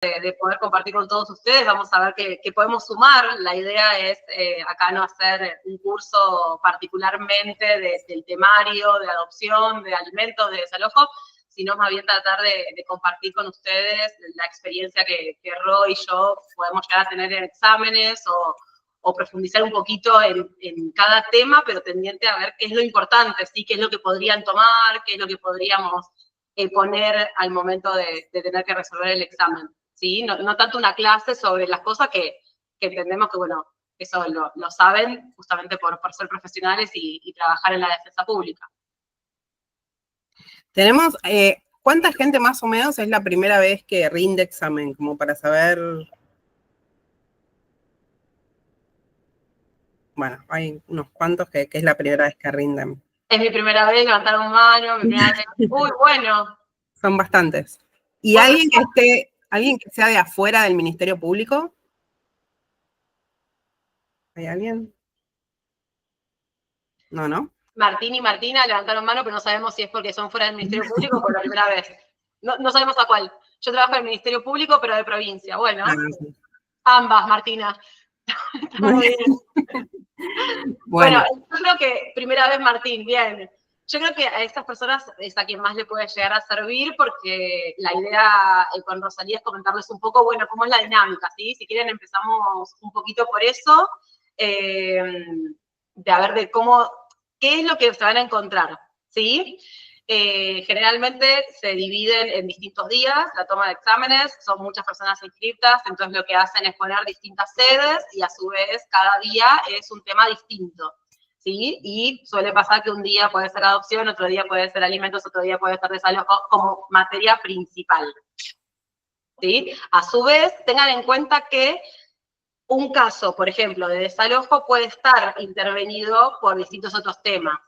de poder compartir con todos ustedes. Vamos a ver qué podemos sumar. La idea es acá no hacer un curso particularmente del temario, de adopción, de alimentos, de desalojo, sino más bien tratar de compartir con ustedes la experiencia que Ro y yo podemos llegar a tener en exámenes o profundizar un poquito en cada tema, pero tendiente a ver qué es lo importante, ¿sí? Qué es lo que podrían tomar, qué es lo que podríamos poner al momento de tener que resolver el examen, ¿sí? No tanto una clase sobre las cosas que entendemos que, bueno, eso lo saben justamente por ser profesionales y trabajar en la defensa pública. Tenemos, ¿cuánta gente más o menos es la primera vez que rinde examen? Como para saber. Bueno, hay unos cuantos que es la primera vez que rinden. Es mi primera vez, levantaron mano, mi primera vez. Uy, bueno. Son bastantes. ¿Y bueno, alguien que sea de afuera del Ministerio Público? ¿Hay alguien? No. Martín y Martina levantaron mano, pero no sabemos si es porque son fuera del Ministerio Público o por la primera vez. No sabemos a cuál. Yo trabajo en el Ministerio Público, pero de provincia. Bueno, Sí. Ambas, Martina. Muy bien. Bueno, yo creo que primera vez Martín, bien. Yo creo que a estas personas es a quien más le puede llegar a servir, porque la idea con Rosalía es comentarles un poco, bueno, cómo es la dinámica, ¿sí? Si quieren empezamos un poquito por eso, de a ver de qué es lo que se van a encontrar, ¿sí? Generalmente se dividen en distintos días la toma de exámenes, son muchas personas inscritas, entonces lo que hacen es poner distintas sedes y a su vez cada día es un tema distinto, ¿sí? Y suele pasar que un día puede ser adopción, otro día puede ser alimentos, otro día puede ser desalojo como materia principal, ¿sí? A su vez, tengan en cuenta que un caso, por ejemplo, de desalojo puede estar intervenido por distintos otros temas,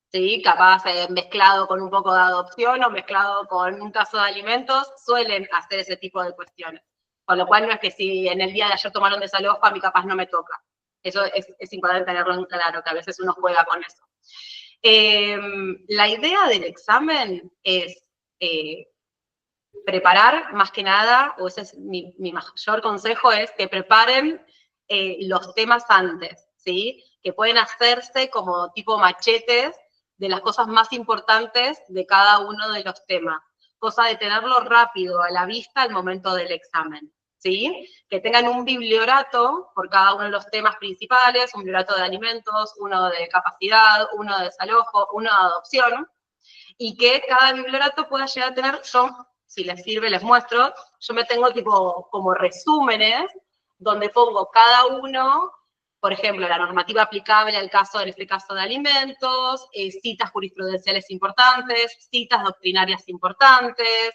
¿sí? Capaz mezclado con un poco de adopción o mezclado con un caso de alimentos, suelen hacer ese tipo de cuestiones. Con lo cual no es que si en el día de ayer tomaron desalojo, a mí capaz no me toca. Eso es importante tenerlo en claro, que a veces uno juega con eso. La idea del examen es preparar, más que nada, o ese es mi mayor consejo, es que preparen los temas antes, ¿sí? Que pueden hacerse como tipo machetes de las cosas más importantes de cada uno de los temas, cosa de tenerlo rápido a la vista al momento del examen, ¿sí? Que tengan un bibliorato por cada uno de los temas principales, un bibliorato de alimentos, uno de capacidad, uno de desalojo, uno de adopción, y que cada bibliorato pueda llegar a tener, yo, si les sirve, les muestro, yo me tengo tipo como resúmenes, donde pongo cada uno, por ejemplo, la normativa aplicable al caso, en este caso de alimentos, citas jurisprudenciales importantes, citas doctrinarias importantes,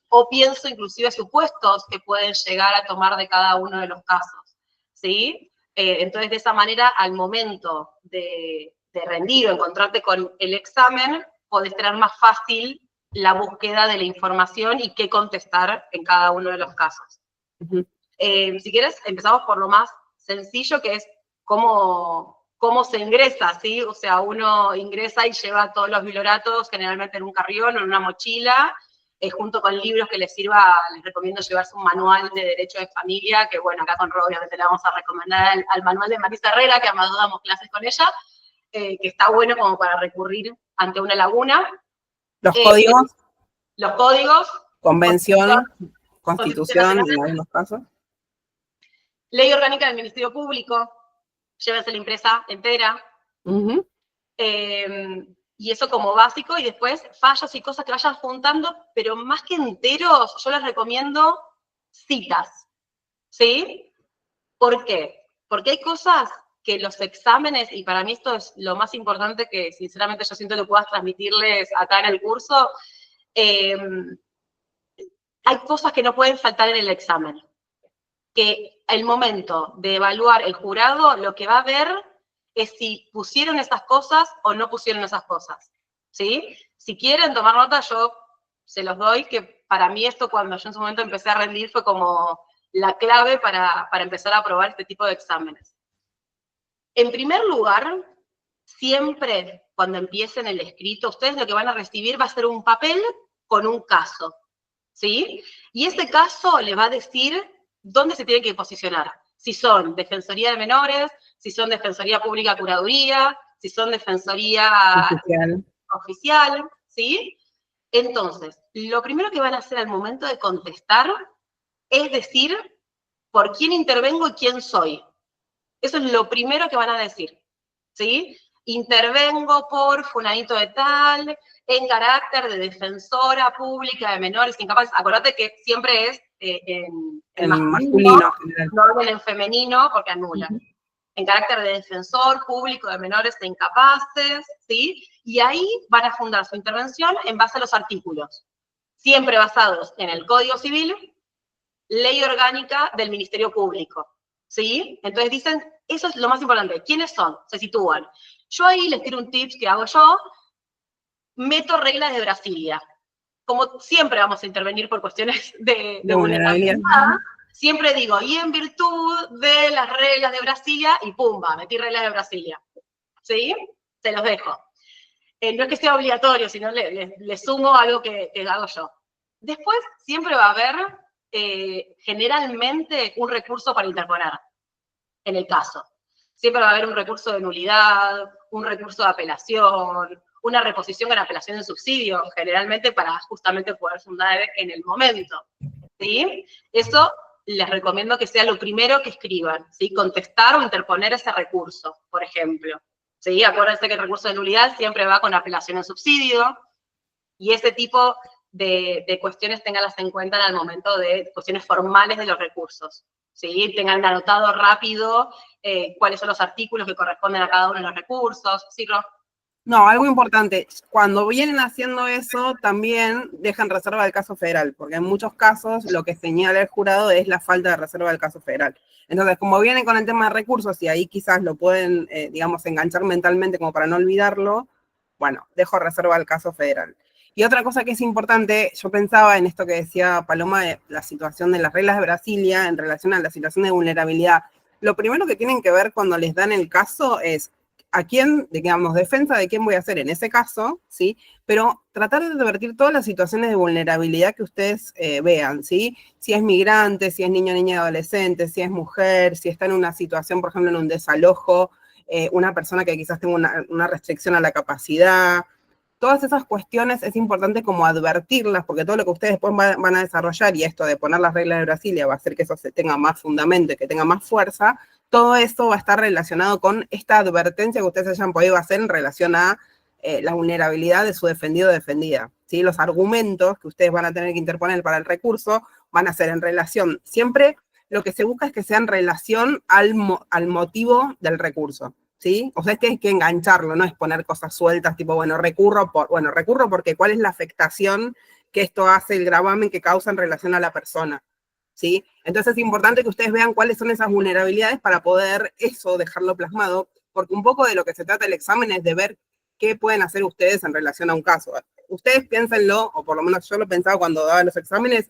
o pienso inclusive supuestos que pueden llegar a tomar de cada uno de los casos, ¿sí? Entonces, de esa manera, al momento de rendir o encontrarte con el examen, podés tener más fácil la búsqueda de la información y qué contestar en cada uno de los casos. Si quieres, empezamos por lo más sencillo, que es cómo se ingresa, ¿sí? O sea, uno ingresa y lleva todos los biblioratos, generalmente en un carrión o en una mochila, junto con libros que les sirva. Les recomiendo llevarse un manual de Derecho de Familia, que bueno, acá con Ro obviamente le vamos a recomendar al manual de Marisa Herrera, que además damos clases con ella, que está bueno como para recurrir ante una laguna. Los códigos. Los códigos. Convención, Constitución, en algunos casos. Ley orgánica del Ministerio Público, llévense la impresa entera. Y eso como básico, y después fallos y cosas que vayan juntando, pero más que enteros, yo les recomiendo citas, ¿sí? ¿Por qué? Porque hay cosas que los exámenes, y para mí esto es lo más importante que sinceramente yo siento que puedas transmitirles acá en el curso, hay cosas que no pueden faltar en el examen. Que el momento de evaluar el jurado, lo que va a ver es si pusieron esas cosas o no pusieron esas cosas, ¿sí? Si quieren tomar nota, yo se los doy, que para mí esto cuando yo en su momento empecé a rendir fue como la clave para empezar a aprobar este tipo de exámenes. En primer lugar, siempre cuando empiecen el escrito, ustedes lo que van a recibir va a ser un papel con un caso, ¿sí? Y ese caso le va a decir dónde se tiene que posicionar. Si son Defensoría de Menores, si son Defensoría Pública Curaduría, si son Defensoría Oficial, ¿sí? Entonces, lo primero que van a hacer al momento de contestar es decir por quién intervengo y quién soy. Eso es lo primero que van a decir, ¿sí? Intervengo por fulanito de tal, en carácter de defensora pública de menores incapaces. Acordate que siempre es en masculino, no hablen en femenino porque anulan. En carácter de defensor público de menores e incapaces, ¿sí? Y ahí van a fundar su intervención en base a los artículos, siempre basados en el Código Civil, Ley Orgánica del Ministerio Público, ¿sí? Entonces dicen, eso es lo más importante, ¿quiénes son? Se sitúan. Yo ahí les tiro un tips que hago yo, meto reglas de Brasilia. Como siempre vamos a intervenir por cuestiones de vulnerabilidad, siempre digo, y en virtud de las reglas de Brasilia, y pumba, metí reglas de Brasilia, ¿sí? Se los dejo. No es que sea obligatorio, sino le sumo algo que hago yo. Después siempre va a haber, generalmente, un recurso para interponer, en el caso. Siempre va a haber un recurso de nulidad, un recurso de apelación, una reposición con apelación en subsidio, generalmente para justamente poder fundar en el momento, ¿sí? Eso les recomiendo que sea lo primero que escriban, ¿sí? Contestar o interponer ese recurso, por ejemplo. ¿Sí? Acuérdense que el recurso de nulidad siempre va con apelación en subsidio, y ese tipo de cuestiones tenganlas en cuenta al momento de cuestiones formales de los recursos, ¿sí? Tengan anotado rápido cuáles son los artículos que corresponden a cada uno de los recursos, ¿sí, Ro? No, algo importante, cuando vienen haciendo eso, también dejan reserva del caso federal, porque en muchos casos lo que señala el jurado es la falta de reserva del caso federal. Entonces, como vienen con el tema de recursos y ahí quizás lo pueden, digamos, enganchar mentalmente como para no olvidarlo, bueno, dejo reserva del caso federal. Y otra cosa que es importante, yo pensaba en esto que decía Paloma de la situación de las reglas de Brasilia en relación a la situación de vulnerabilidad. Lo primero que tienen que ver cuando les dan el caso es a quién, digamos, defensa de quién voy a hacer en ese caso, ¿sí? Pero tratar de advertir todas las situaciones de vulnerabilidad que ustedes vean, ¿sí? Si es migrante, si es niño, niña, adolescente, si es mujer, si está en una situación, por ejemplo, en un desalojo, una persona que quizás tenga una restricción a la capacidad. Todas esas cuestiones es importante como advertirlas, porque todo lo que ustedes después van a desarrollar, y esto de poner las reglas de Brasilia va a hacer que eso se tenga más fundamento, que tenga más fuerza, todo eso va a estar relacionado con esta advertencia que ustedes hayan podido hacer en relación a la vulnerabilidad de su defendido o defendida, ¿sí? Los argumentos que ustedes van a tener que interponer para el recurso van a ser en relación, siempre lo que se busca es que sea en relación al motivo del recurso, ¿sí? O sea, es que hay que engancharlo, no es poner cosas sueltas, tipo, recurro porque ¿cuál es la afectación que esto hace, el gravamen que causa en relación a la persona? ¿Sí? Entonces es importante que ustedes vean cuáles son esas vulnerabilidades para poder eso dejarlo plasmado, porque un poco de lo que se trata el examen es de ver qué pueden hacer ustedes en relación a un caso. Ustedes piénsenlo, o por lo menos yo lo pensaba cuando daba los exámenes,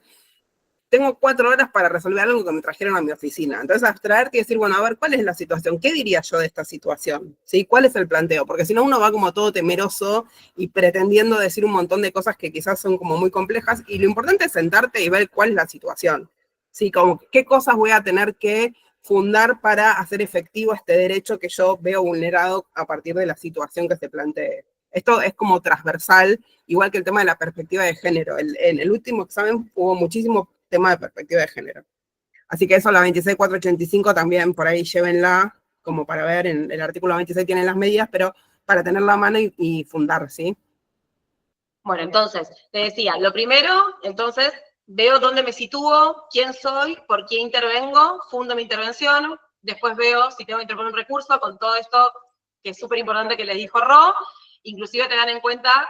tengo 4 horas para resolver algo que me trajeron a mi oficina. Entonces, abstraerte y decir, bueno, a ver, ¿cuál es la situación? ¿Qué diría yo de esta situación? ¿Sí? ¿Cuál es el planteo? Porque si no, uno va como todo temeroso y pretendiendo decir un montón de cosas que quizás son como muy complejas, y lo importante es sentarte y ver cuál es la situación. ¿Sí? Como qué cosas voy a tener que fundar para hacer efectivo este derecho que yo veo vulnerado a partir de la situación que se plantee. Esto es como transversal, igual que el tema de la perspectiva de género. En el último examen hubo muchísimo tema de perspectiva de género. Así que eso, la 26485 también por ahí llévenla, como para ver, en el artículo 26 tienen las medidas, pero para tenerla a mano y fundar, ¿sí? Bueno, entonces, te decía, lo primero, entonces, veo dónde me sitúo, quién soy, por quién intervengo, fundo mi intervención, después veo si tengo que interponer un recurso con todo esto que es súper importante que les dijo Ro, inclusive tengan en cuenta,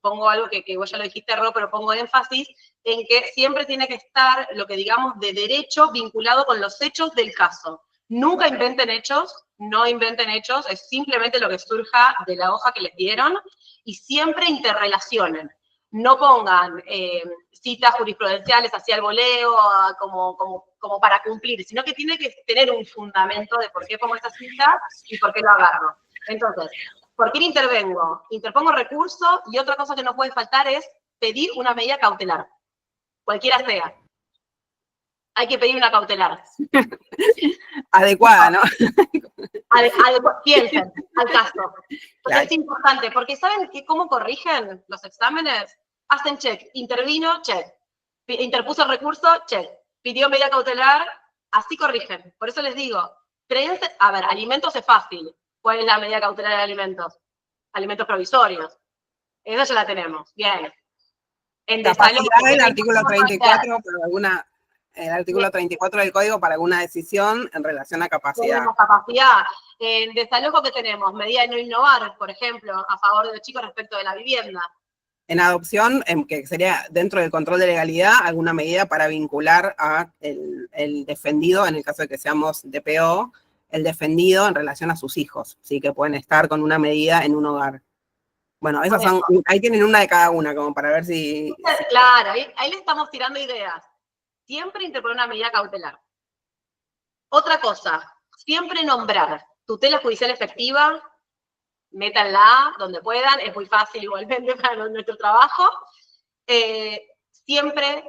pongo algo que vos ya lo dijiste, Ro, pero pongo énfasis en que siempre tiene que estar lo que digamos de derecho vinculado con los hechos del caso. Nunca inventen hechos, no inventen hechos, es simplemente lo que surja de la hoja que les dieron, y siempre interrelacionen. No pongan citas jurisprudenciales hacia el voleo como para cumplir, sino que tiene que tener un fundamento de por qué pongo esta cita y por qué lo agarro. Entonces, ¿por qué intervengo? Interpongo recurso, y otra cosa que no puede faltar es pedir una medida cautelar. cualquiera sea. Hay que pedir una cautelar. Adecuada, ¿no? Piensen al caso. Claro. Es importante, porque ¿saben cómo corrigen los exámenes? Hacen check, intervino, check. Interpuso el recurso, check. Pidió medida cautelar, así corrigen. Por eso les digo, a ver, alimentos es fácil. ¿Cuál es la medida cautelar de alimentos? Alimentos provisorios. Esa ya la tenemos. Bien. En Capacidad del desalojo, artículo 34 para alguna, el artículo 34 del código para alguna decisión en relación a capacidad. Tenemos capacidad. En desalojo, ¿qué tenemos? Medida de no innovar, por ejemplo, a favor de los chicos respecto de la vivienda. En adopción, que sería dentro del control de legalidad, alguna medida para vincular a el defendido, en el caso de que seamos DPO, el defendido en relación a sus hijos, ¿sí? Que pueden estar con una medida en un hogar. Bueno, esas son, ahí tienen una de cada una, como para ver si... Claro, ahí le estamos tirando ideas. Siempre interponer una medida cautelar. Otra cosa, siempre nombrar tutela judicial efectiva, métanla donde puedan, es muy fácil igualmente para nuestro trabajo. Siempre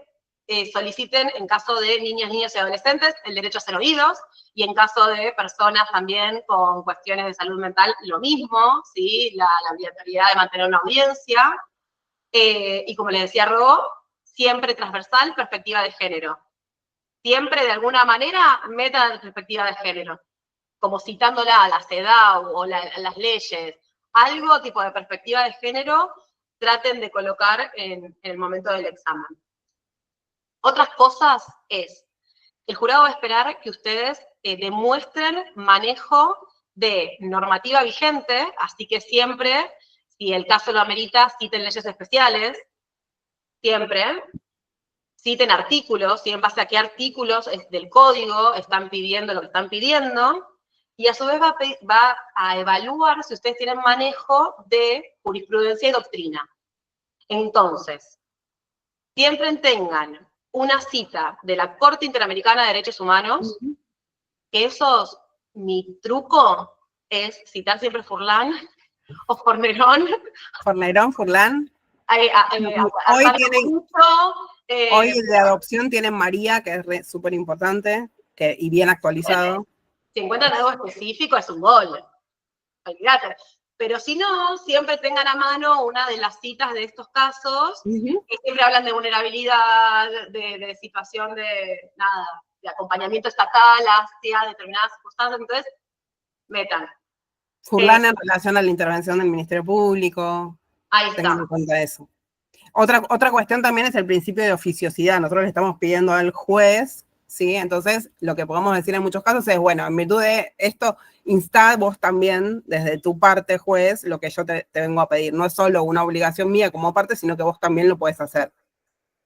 soliciten, en caso de niñas, niños y adolescentes, el derecho a ser oídos, y en caso de personas también con cuestiones de salud mental, lo mismo, ¿sí? La obligatoriedad de mantener una audiencia, y como le decía Robo, siempre transversal, perspectiva de género. Siempre, de alguna manera, metan la perspectiva de género, como citándola a la CEDAW o las leyes, algo tipo de perspectiva de género, traten de colocar en el momento del examen. Otras cosas es, el jurado va a esperar que ustedes demuestren manejo de normativa vigente, así que siempre, si el caso lo amerita, citen leyes especiales, siempre, citen artículos, y en base a qué artículos del código están pidiendo lo que están pidiendo, y a su vez va a evaluar si ustedes tienen manejo de jurisprudencia y doctrina. Entonces, siempre tengan una cita de la Corte Interamericana de Derechos Humanos, que mi truco es citar siempre Furlan o Fornerón. Fornerón, Furlan. Hoy de adopción tienen María, que es súper importante y bien actualizado. Si encuentran algo específico, es un gol. Olvídate. Pero si no, siempre tengan a mano una de las citas de estos casos, que siempre hablan de vulnerabilidad, de situación de acompañamiento estatal hacia determinadas circunstancias. Entonces, metan. Furlan en relación a la intervención del Ministerio Público. Ahí está. Tengan en cuenta eso. Otra cuestión también es el principio de oficiosidad. Nosotros le estamos pidiendo al juez, ¿sí? Entonces, lo que podemos decir en muchos casos es, bueno, en virtud de esto, insta vos también, desde tu parte, juez, lo que yo te vengo a pedir. No es solo una obligación mía como parte, sino que vos también lo podés hacer.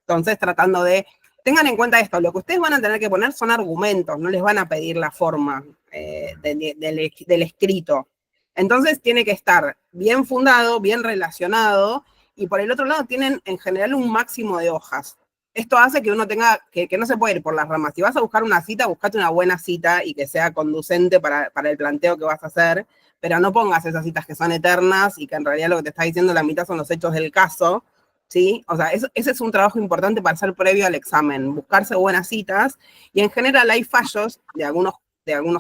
Entonces, tratando de... Tengan en cuenta esto, lo que ustedes van a tener que poner son argumentos, no les van a pedir la forma del escrito. Entonces, tiene que estar bien fundado, bien relacionado, y por el otro lado tienen en general un máximo de hojas. Esto hace que uno tenga, que no se puede ir por las ramas. Si vas a buscar una cita, buscate una buena cita y que sea conducente para el planteo que vas a hacer, pero no pongas esas citas que son eternas y que en realidad lo que te está diciendo la mitad son los hechos del caso, ¿sí? O sea, ese es un trabajo importante para hacer previo al examen, buscarse buenas citas, y en general hay fallos de algunos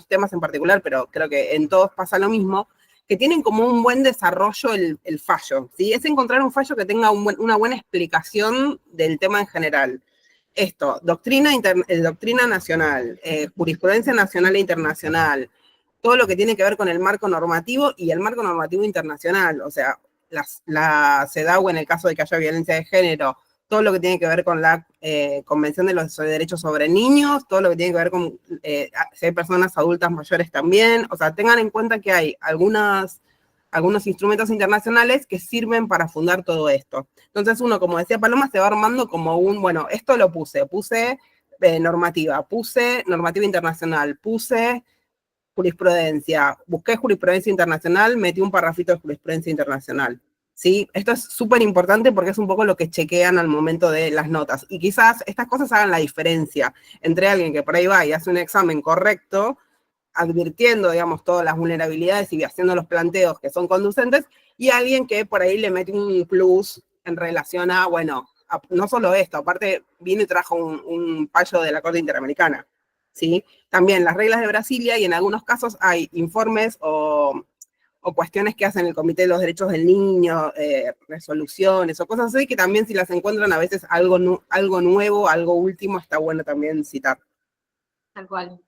temas en particular, pero creo que en todos pasa lo mismo, que tienen como un buen desarrollo el fallo, ¿sí? Es encontrar un fallo que tenga una buena explicación del tema en general. Esto, doctrina nacional, jurisprudencia nacional e internacional, todo lo que tiene que ver con el marco normativo y el marco normativo internacional, o sea, la CEDAW en el caso de que haya violencia de género, todo lo que tiene que ver con la Convención de los Derechos sobre Niños, todo lo que tiene que ver con si hay personas adultas mayores también. O sea, tengan en cuenta que hay algunos instrumentos internacionales que sirven para fundar todo esto. Entonces uno, como decía Paloma, se va armando como bueno, esto lo puse normativa, puse normativa internacional, puse jurisprudencia, busqué jurisprudencia internacional, metí un parrafito de jurisprudencia internacional. ¿Sí? Esto es súper importante porque es un poco lo que chequean al momento de las notas. Y quizás estas cosas hagan la diferencia entre alguien que por ahí va y hace un examen correcto, advirtiendo, digamos, todas las vulnerabilidades y haciendo los planteos que son conducentes, y alguien que por ahí le mete un plus en relación a, bueno, no solo esto, aparte vino y trajo un fallo de la Corte Interamericana, ¿sí? También las reglas de Brasilia, y en algunos casos hay informes o cuestiones que hacen el Comité de los Derechos del Niño, resoluciones o cosas así, que también si las encuentran a veces algo nuevo, algo último, está bueno también citar. Tal cual.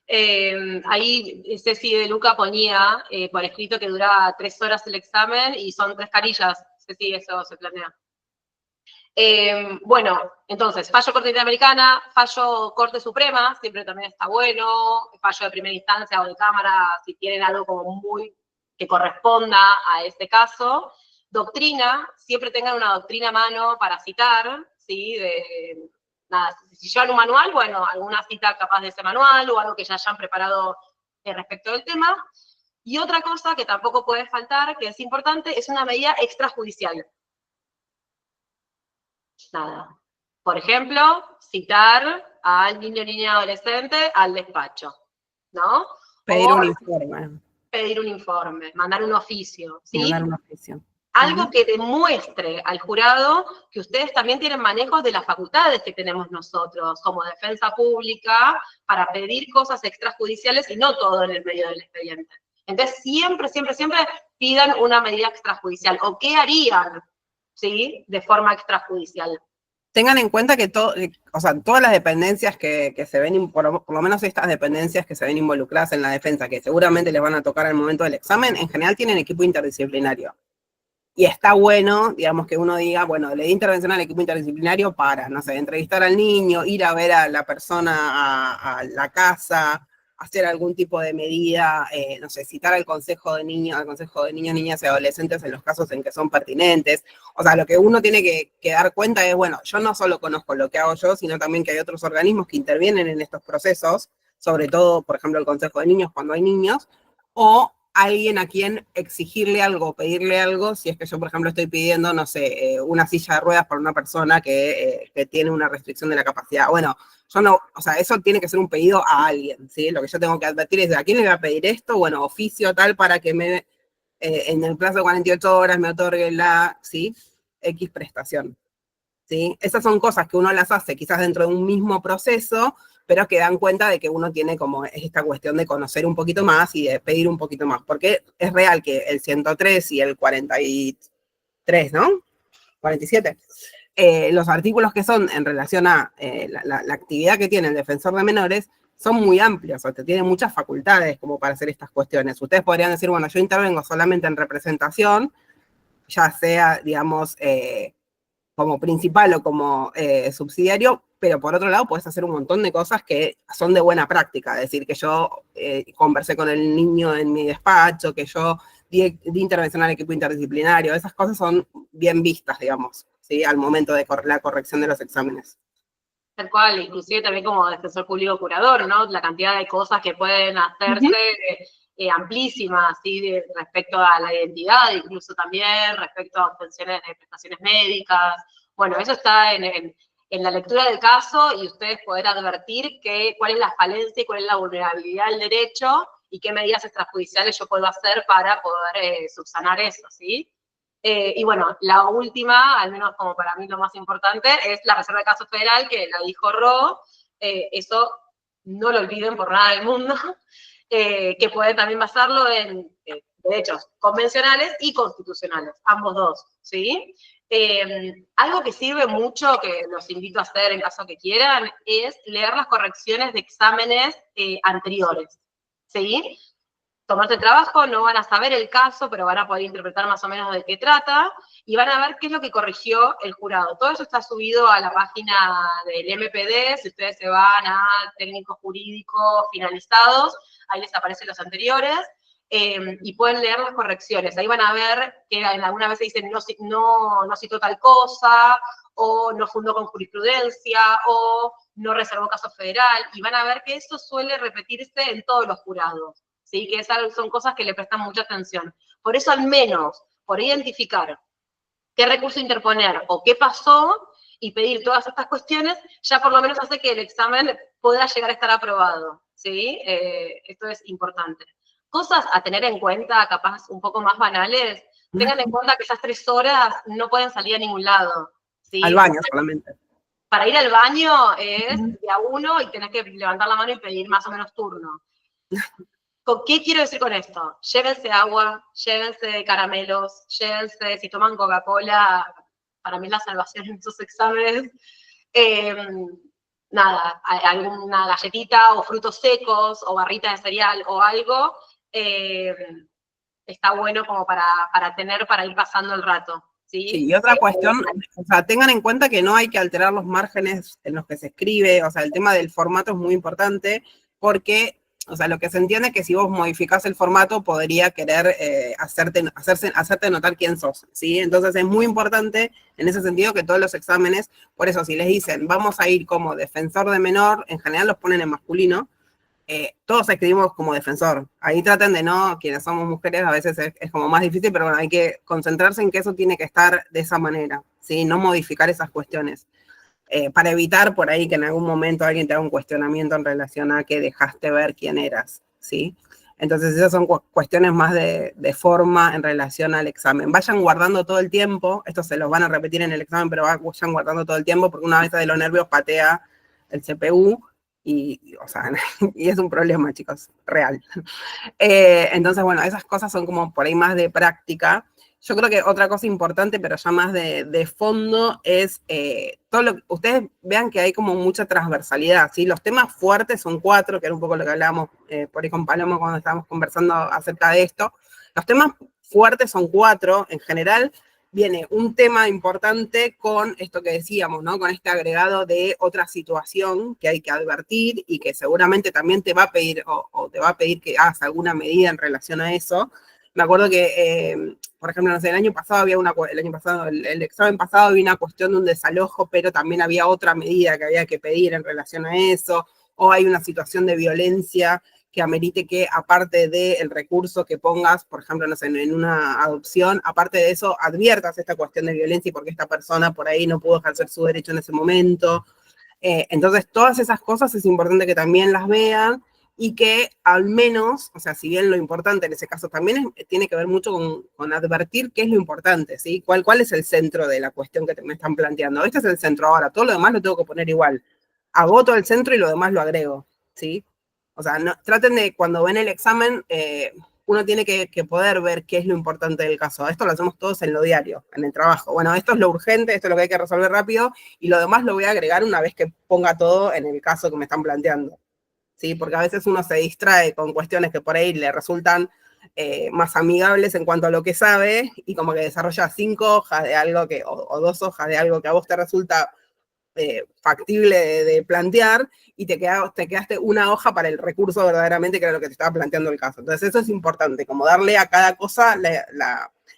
Ahí Ceci de Luca ponía por escrito que duraba 3 horas el examen y son 3 carillas. Ceci, eso se plantea. Bueno, entonces, fallo Corte Interamericana, fallo Corte Suprema, siempre también está bueno, fallo de primera instancia o de Cámara, si tienen algo como muy que corresponda a este caso. Doctrina, siempre tengan una doctrina a mano para citar, ¿sí? Nada, si llevan un manual, bueno, alguna cita capaz de ese manual o algo que ya hayan preparado respecto del tema. Y otra cosa que tampoco puede faltar, que es importante, es una medida extrajudicial. Nada. Por ejemplo, citar al niño, niña, adolescente al despacho, ¿no? Pedir un informe. Pedir un informe, mandar un oficio, ¿sí? Mandar un oficio. Algo que demuestre al jurado que ustedes también tienen manejo de las facultades que tenemos nosotros como defensa pública para pedir cosas extrajudiciales y no todo en el medio del expediente. Entonces, siempre, siempre, siempre pidan una medida extrajudicial. ¿O qué harían, sí, de forma extrajudicial? Tengan en cuenta que todas las dependencias que se ven, por lo menos estas dependencias que se ven involucradas en la defensa, que seguramente les van a tocar al momento del examen, en general tienen equipo interdisciplinario. Y está bueno, digamos, que uno diga, bueno, le di intervención al equipo interdisciplinario para, no sé, entrevistar al niño, ir a ver a la persona a la casa, hacer algún tipo de medida, no sé, citar al consejo de niños, niñas y adolescentes en los casos en que son pertinentes. O sea, lo que uno tiene que dar cuenta es, bueno, yo no solo conozco lo que hago yo, sino también que hay otros organismos que intervienen en estos procesos, sobre todo, por ejemplo, el consejo de niños cuando hay niños, o alguien a quien exigirle algo, pedirle algo, si es que yo, por ejemplo, estoy pidiendo, no sé, una silla de ruedas para una persona que tiene una restricción de la capacidad. Bueno, yo no, o sea, eso tiene que ser un pedido a alguien, ¿sí? Lo que yo tengo que advertir es, ¿a quién le voy a pedir esto? Bueno, oficio tal para que en el plazo de 48 horas me otorgue la, ¿sí? X prestación, ¿sí? Esas son cosas que uno las hace quizás dentro de un mismo proceso, pero que dan cuenta de que uno tiene como esta cuestión de conocer un poquito más y de pedir un poquito más, porque es real que el 103 y el 43, ¿no? 47, los artículos que son en relación a la actividad que tiene el defensor de menores son muy amplios, o sea, tienen muchas facultades como para hacer estas cuestiones. Ustedes podrían decir, bueno, yo intervengo solamente en representación, ya sea, digamos, como principal o como subsidiario, pero por otro lado puedes hacer un montón de cosas que son de buena práctica, es decir, que yo conversé con el niño en mi despacho, que yo di intervención al equipo interdisciplinario, esas cosas son bien vistas, digamos, ¿sí? Al momento de la corrección de los exámenes. Tal cual, inclusive también como defensor público curador, ¿no? La cantidad de cosas que pueden hacerse amplísimas, ¿sí? Respecto a la identidad, incluso también respecto a obtenciones de prestaciones médicas. Bueno, eso está en la lectura del caso y ustedes poder advertir cuál es la falencia y cuál es la vulnerabilidad del derecho y qué medidas extrajudiciales yo puedo hacer para poder subsanar eso, ¿sí? Y bueno, la última, al menos como para mí lo más importante, es la reserva de caso federal, que la dijo Ro, eso no lo olviden por nada del mundo, que pueden también basarlo en derechos convencionales y constitucionales, ambos dos, ¿sí? Algo que sirve mucho, que los invito a hacer en caso que quieran, es leer las correcciones de exámenes anteriores, ¿sí? Tomarse el trabajo, no van a saber el caso, pero van a poder interpretar más o menos de qué trata, y van a ver qué es lo que corrigió el jurado. Todo eso está subido a la página del MPD, si ustedes se van a técnicos jurídicos finalizados, ahí les aparecen los anteriores, y pueden leer las correcciones. Ahí van a ver que alguna vez se dicen no citó tal cosa, o no fundó con jurisprudencia, o no reservó caso federal, y van a ver que eso suele repetirse en todos los jurados. ¿Sí? Que son cosas que le prestan mucha atención. Por eso, al menos, por identificar qué recurso interponer o qué pasó y pedir todas estas cuestiones, ya por lo menos hace que el examen pueda llegar a estar aprobado, ¿sí? Esto es importante. Cosas a tener en cuenta, capaz un poco más banales, tengan en cuenta que esas 3 horas no pueden salir a ningún lado, ¿sí? ¿sí? Al baño solamente. Para ir al baño es de a uno y tenés que levantar la mano y pedir más o menos turno. ¿Con qué quiero decir con esto? Llévense agua, llévense caramelos, llévense, si toman Coca-Cola, para mí es la salvación en sus exámenes. Nada, alguna galletita o frutos secos o barrita de cereal o algo, está bueno como para tener, para ir pasando el rato. ¿Sí? Sí, y otra cuestión, o sea, tengan en cuenta que no hay que alterar los márgenes en los que se escribe, o sea, el tema del formato es muy importante porque, o sea, lo que se entiende es que si vos modificás el formato podría querer hacerte notar quién sos, ¿sí? Entonces es muy importante en ese sentido que todos los exámenes, por eso si les dicen vamos a ir como defensor de menor, en general los ponen en masculino, todos escribimos como defensor. Ahí traten de no, quienes somos mujeres a veces es como más difícil, pero bueno, hay que concentrarse en que eso tiene que estar de esa manera, ¿sí? No modificar esas cuestiones. Para evitar por ahí que en algún momento alguien te haga un cuestionamiento en relación a que dejaste ver quién eras, ¿sí? Entonces esas son cuestiones más de forma en relación al examen. Vayan guardando todo el tiempo, esto se los van a repetir en el examen, pero vayan guardando todo el tiempo porque una vez de los nervios patea el CPU o sea, y es un problema, chicos, real. Entonces, bueno, esas cosas son como por ahí más de práctica. Yo creo que otra cosa importante, pero ya más de fondo, es ustedes vean que hay como mucha transversalidad, ¿sí? Los temas fuertes son 4, que era un poco lo que hablábamos por ahí con Paloma cuando estábamos conversando acerca de esto. Los temas fuertes son 4, en general viene un tema importante con esto que decíamos, ¿no? Con este agregado de otra situación que hay que advertir y que seguramente también te va a pedir o te va a pedir que hagas alguna medida en relación a eso. Me acuerdo que, por ejemplo, no sé, el año pasado, el examen pasado había una cuestión de un desalojo, pero también había otra medida que había que pedir en relación a eso, o hay una situación de violencia que amerite que, aparte del recurso que pongas, por ejemplo, no sé, en una adopción, aparte de eso, adviertas esta cuestión de violencia y porque esta persona por ahí no pudo ejercer su derecho en ese momento. Entonces, todas esas cosas es importante que también las vean y que al menos, o sea, si bien lo importante en ese caso también tiene que ver mucho con advertir qué es lo importante, ¿sí? ¿Cuál es el centro de la cuestión que me están planteando? Este es el centro ahora, todo lo demás lo tengo que poner igual. Agoto el centro y lo demás lo agrego, ¿sí? O sea, no, traten de, cuando ven el examen, uno tiene que poder ver qué es lo importante del caso. Esto lo hacemos todos en lo diario, en el trabajo. Bueno, esto es lo urgente, esto es lo que hay que resolver rápido, y lo demás lo voy a agregar una vez que ponga todo en el caso que me están planteando. ¿Sí? Porque a veces uno se distrae con cuestiones que por ahí le resultan más amigables en cuanto a lo que sabe, y como que desarrolla 5 hojas de algo o 2 hojas de algo que a vos te resulta factible de plantear, y te quedaste una hoja para el recurso verdaderamente que era lo que te estaba planteando el caso. Entonces eso es importante, como darle a cada cosa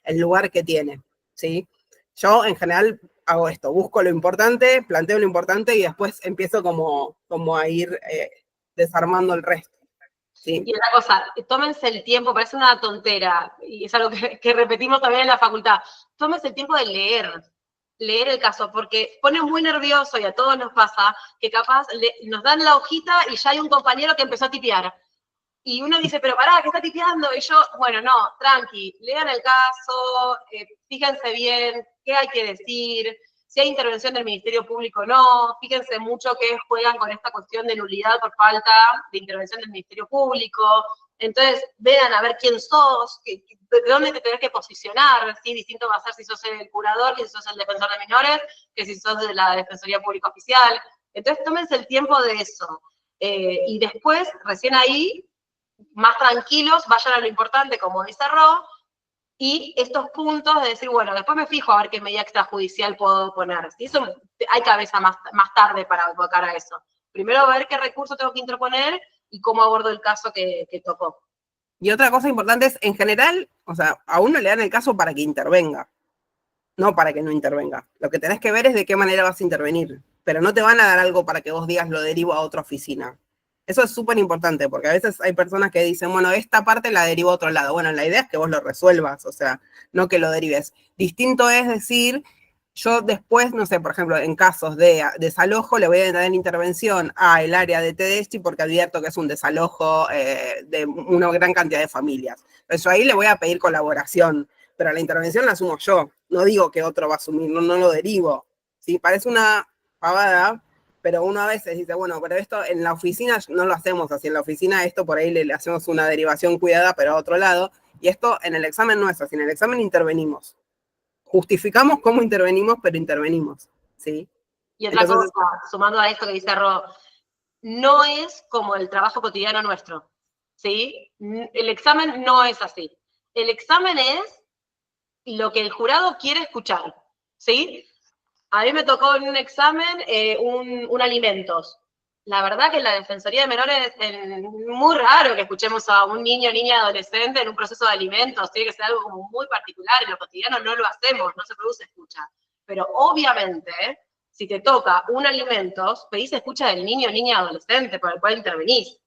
el lugar que tiene, ¿sí? Yo en general hago esto, busco lo importante, planteo lo importante y después empiezo como a ir desarmando el resto. ¿Sí? Y otra cosa, tómense el tiempo, parece una tontera, y es algo que repetimos también en la facultad, tómense el tiempo de leer el caso, porque pone muy nervioso, y a todos nos pasa, que capaz nos dan la hojita y ya hay un compañero que empezó a tipear. Y uno dice, pero pará, ¿qué está tipeando? Y yo, bueno, no, tranqui, lean el caso, fíjense bien qué hay que decir, si hay intervención del Ministerio Público o no, fíjense mucho que juegan con esta cuestión de nulidad por falta de intervención del Ministerio Público. Entonces, vean a ver quién sos, de dónde te tenés que posicionar, ¿sí? Distinto va a ser si sos el curador, que si sos el defensor de menores, que si sos de la Defensoría Pública Oficial. Entonces, tómense el tiempo de eso. Y después, recién ahí, más tranquilos, vayan a lo importante, como dice Ro, y estos puntos de decir, bueno, después me fijo a ver qué medida extrajudicial puedo poner. ¿Sí? Eso hay cabeza más tarde para abocar a eso. Primero ver qué recurso tengo que interponer y cómo abordo el caso que tocó. Y otra cosa importante es, en general, o sea, a uno le dan el caso para que intervenga, no para que no intervenga. Lo que tenés que ver es de qué manera vas a intervenir, pero no te van a dar algo para que vos digas lo derivo a otra oficina. Eso es súper importante, porque a veces hay personas que dicen, bueno, esta parte la derivo a otro lado. Bueno, la idea es que vos lo resuelvas, o sea, no que lo derives. Distinto es decir, yo después, no sé, por ejemplo, en casos de desalojo, le voy a dar intervención al área de TDSI porque advierto que es un desalojo de una gran cantidad de familias. Entonces yo ahí le voy a pedir colaboración, pero la intervención la asumo yo. No digo que otro va a asumir, no lo derivo. ¿sí? Parece una pavada, pero uno a veces dice, bueno, pero esto en la oficina no lo hacemos así, en la oficina esto por ahí le hacemos una derivación cuidada, pero a otro lado, y esto en el examen no es así, en el examen intervenimos. Justificamos cómo intervenimos, pero intervenimos, ¿sí? Y otra Entonces, cosa, sumando a esto que dice Ro, no es como el trabajo cotidiano nuestro, ¿sí? El examen no es así. El examen es lo que el jurado quiere escuchar, ¿sí? A mí me tocó en un examen un alimentos. La verdad que en la Defensoría de Menores es muy raro que escuchemos a un niño, niña, adolescente en un proceso de alimentos. Tiene que ser algo como muy particular. En lo cotidiano no lo hacemos, no se produce escucha. Pero obviamente, si te toca un alimentos, pedís escucha del niño, niña, adolescente por el cual intervenís.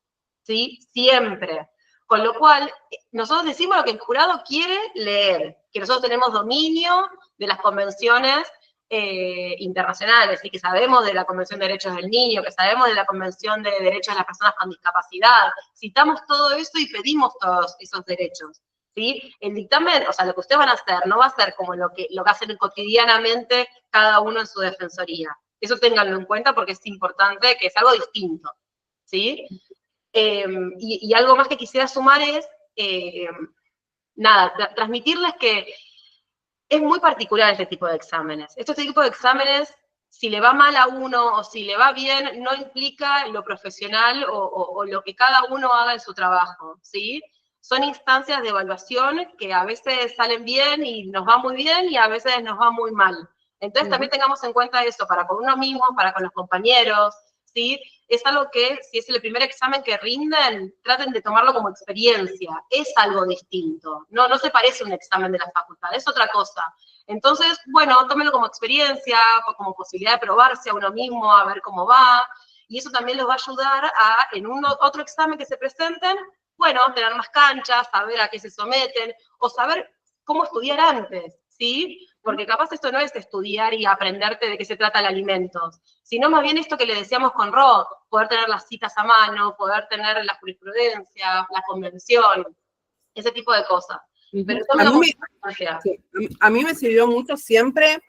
¿Sí? Siempre. Con lo cual, nosotros decimos lo que el jurado quiere leer, que nosotros tenemos dominio de las convenciones internacionales, y que sabemos de la Convención de Derechos del Niño, que sabemos de la Convención de Derechos de las Personas con Discapacidad, citamos todo eso y pedimos todos esos derechos. ¿Sí? El dictamen, o sea, lo que ustedes van a hacer, no va a ser como lo que hacen cotidianamente cada uno en su defensoría. Eso ténganlo en cuenta porque es importante, que es algo distinto. ¿Sí? Y algo más que quisiera sumar es, nada, transmitirles que es muy particular este tipo de exámenes. Este tipo de exámenes, si le va mal a uno o si le va bien, no implica lo profesional o lo que cada uno haga en su trabajo, ¿sí? Son instancias de evaluación que a veces salen bien y nos va muy bien y a veces nos va muy mal. Entonces también tengamos en cuenta eso para con uno mismo, para con los compañeros, ¿sí? Es algo que, si es el primer examen que rinden, traten de tomarlo como experiencia. Es algo distinto. No se parece a un examen de la facultad, es otra cosa. Entonces, bueno, tómenlo como experiencia, como posibilidad de probarse a uno mismo, a ver cómo va. Y eso también los va a ayudar a, en otro examen que se presenten, bueno, tener más canchas, saber a qué se someten, o saber cómo estudiar antes, ¿sí? Porque capaz esto no es estudiar y aprenderte de qué se trata el alimentos, sino más bien esto que le decíamos con Rod, poder tener las citas a mano, poder tener la jurisprudencia, la convención, ese tipo de cosas. Pero a mí me sirvió mucho siempre,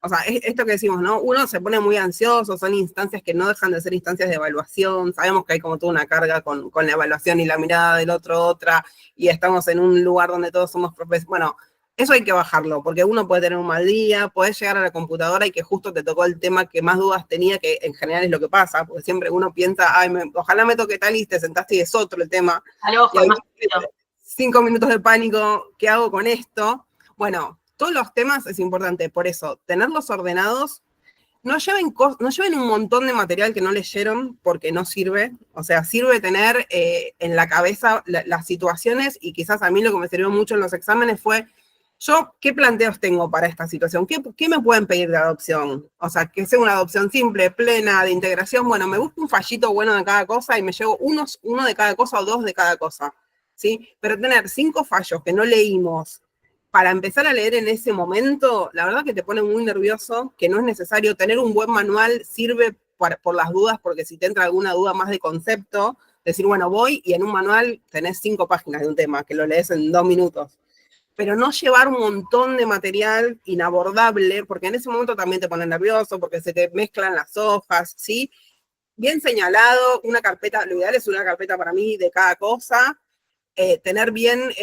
o sea, esto que decimos, ¿no? Uno se pone muy ansioso, son instancias que no dejan de ser instancias de evaluación, sabemos que hay como toda una carga con la evaluación y la mirada del otro, otra, y estamos en un lugar donde todos somos profesores. Bueno, eso hay que bajarlo, porque uno puede tener un mal día, puedes llegar a la computadora y que justo te tocó el tema que más dudas tenía, que en general es lo que pasa, porque siempre uno piensa, ay, ojalá me toque tal y te sentaste y es otro el tema. Al ojo, y 5 minutos de pánico, ¿qué hago con esto? Bueno, todos los temas es importante, por eso, tenerlos ordenados, no lleven un montón de material que no leyeron porque no sirve, o sea, sirve tener en la cabeza las situaciones y quizás a mí lo que me sirvió mucho en los exámenes fue, yo, ¿qué planteos tengo para esta situación? ¿Qué me pueden pedir de adopción? O sea, que sea una adopción simple, plena, de integración, bueno, me busco un fallito bueno de cada cosa y me llevo uno de cada cosa o 2 de cada cosa, ¿sí? Pero tener 5 fallos que no leímos, para empezar a leer en ese momento, la verdad que te pone muy nervioso, que no es necesario. Tener un buen manual sirve por las dudas, porque si te entra alguna duda más de concepto, decir, bueno, voy y en un manual tenés 5 páginas de un tema, que lo lees en 2 minutos. Pero no llevar un montón de material inabordable, porque en ese momento también te pone nervioso, porque se te mezclan las hojas, ¿sí? Bien señalado, una carpeta, lo ideal es una carpeta para mí de cada cosa, tener bien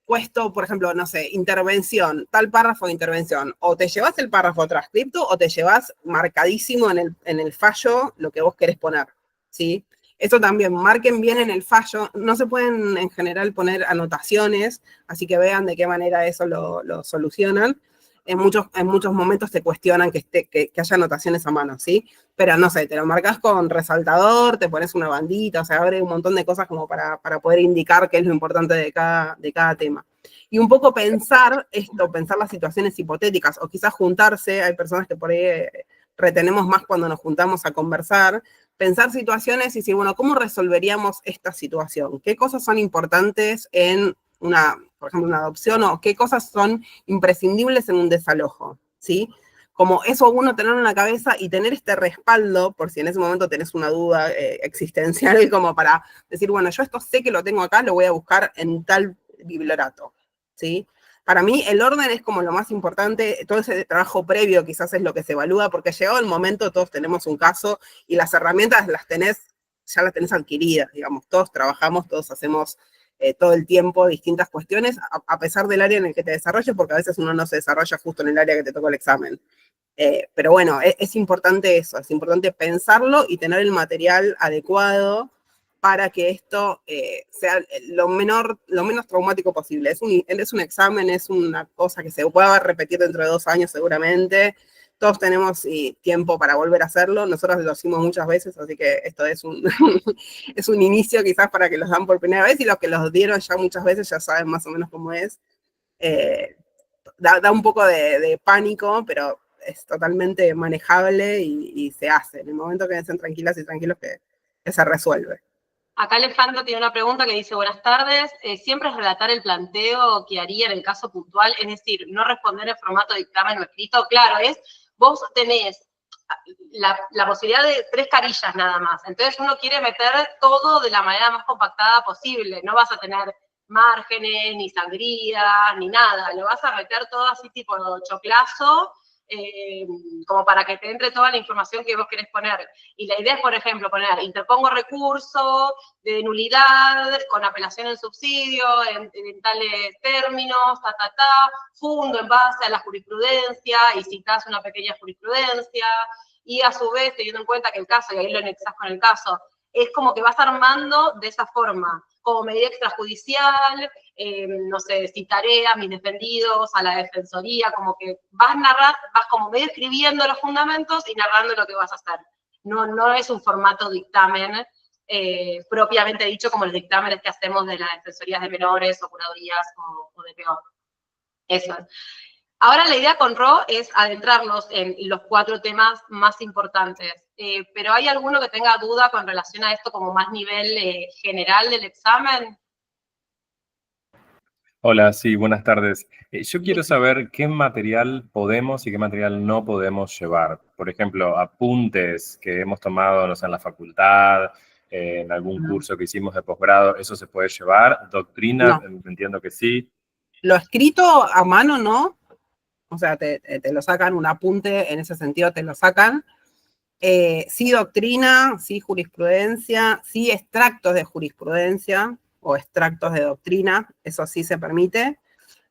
puesto, por ejemplo, no sé, intervención, tal párrafo de intervención, o te llevas el párrafo transcripto o te llevas marcadísimo en el fallo lo que vos querés poner, ¿sí? Eso también, marquen bien en el fallo, no se pueden en general poner anotaciones, así que vean de qué manera eso lo solucionan. En muchos momentos te cuestionan que haya anotaciones a mano, ¿sí? Pero no sé, te lo marcas con resaltador, te pones una bandita, o sea, abre un montón de cosas como para poder indicar qué es lo importante de cada tema. Y un poco pensar las situaciones hipotéticas, o quizás juntarse, hay personas que por ahí retenemos más cuando nos juntamos a conversar, pensar situaciones y decir, bueno, ¿cómo resolveríamos esta situación? ¿Qué cosas son importantes en por ejemplo, una adopción, o qué cosas son imprescindibles en un desalojo, ¿sí? Como eso uno tenerlo en la cabeza y tener este respaldo, por si en ese momento tenés una duda existencial, como para decir, bueno, yo esto sé que lo tengo acá, lo voy a buscar en tal bibliorato, ¿sí? para mí el orden es como lo más importante, todo ese trabajo previo quizás es lo que se evalúa, porque llegado el momento todos tenemos un caso y las herramientas ya las tenés adquiridas, digamos, todos trabajamos, todos hacemos todo el tiempo distintas cuestiones, a pesar del área en el que te desarrolles, porque a veces uno no se desarrolla justo en el área que te tocó el examen. Pero bueno, es importante eso, es importante pensarlo y tener el material adecuado para que esto sea lo menos traumático posible. Es un examen, es una cosa que se puede repetir dentro de 2 años seguramente. Todos tenemos tiempo para volver a hacerlo. Nosotros lo hicimos muchas veces, así que esto es es un inicio quizás para que los dan por primera vez y los que los dieron ya muchas veces ya saben más o menos cómo es. Da un poco de pánico, pero es totalmente manejable y se hace. En el momento que estén tranquilas y tranquilos que se resuelve. Acá Alejandro tiene una pregunta que dice, buenas tardes, ¿siempre es relatar el planteo que haría en el caso puntual? Es decir, no responder en formato de dictamen o escrito. Claro, vos tenés la posibilidad de 3 carillas nada más. Entonces uno quiere meter todo de la manera más compactada posible. No vas a tener márgenes, ni sangría, ni nada. Lo vas a meter todo así tipo choclazo, como para que te entre toda la información que vos querés poner. Y la idea es, por ejemplo, poner interpongo recurso de nulidad con apelación en subsidio, en tales términos, fundo en base a la jurisprudencia y citás una pequeña jurisprudencia, y a su vez, teniendo en cuenta que el caso, y ahí lo anexás con el caso, es como que vas armando de esa forma, como medida extrajudicial, no sé, citaré a mis defendidos, a la defensoría, como que vas como medio escribiendo los fundamentos y narrando lo que vas a hacer. No es un formato dictamen propiamente dicho como los dictámenes que hacemos de las defensorías de menores o curadurías o de peor. Eso es. Ahora la idea con Ro es adentrarnos en los 4 temas más importantes, pero ¿hay alguno que tenga duda con relación a esto como más nivel general del examen? Hola, sí, buenas tardes. Yo quiero saber qué material podemos y qué material no podemos llevar. Por ejemplo, apuntes que hemos tomado, no sé, en la facultad, en algún curso que hicimos de posgrado, ¿eso se puede llevar? Doctrina, No. entiendo que sí. Lo escrito a mano, ¿no? O sea, te lo sacan, un apunte en ese sentido te lo sacan. Sí doctrina, sí jurisprudencia, sí extractos de jurisprudencia o extractos de doctrina, eso sí se permite.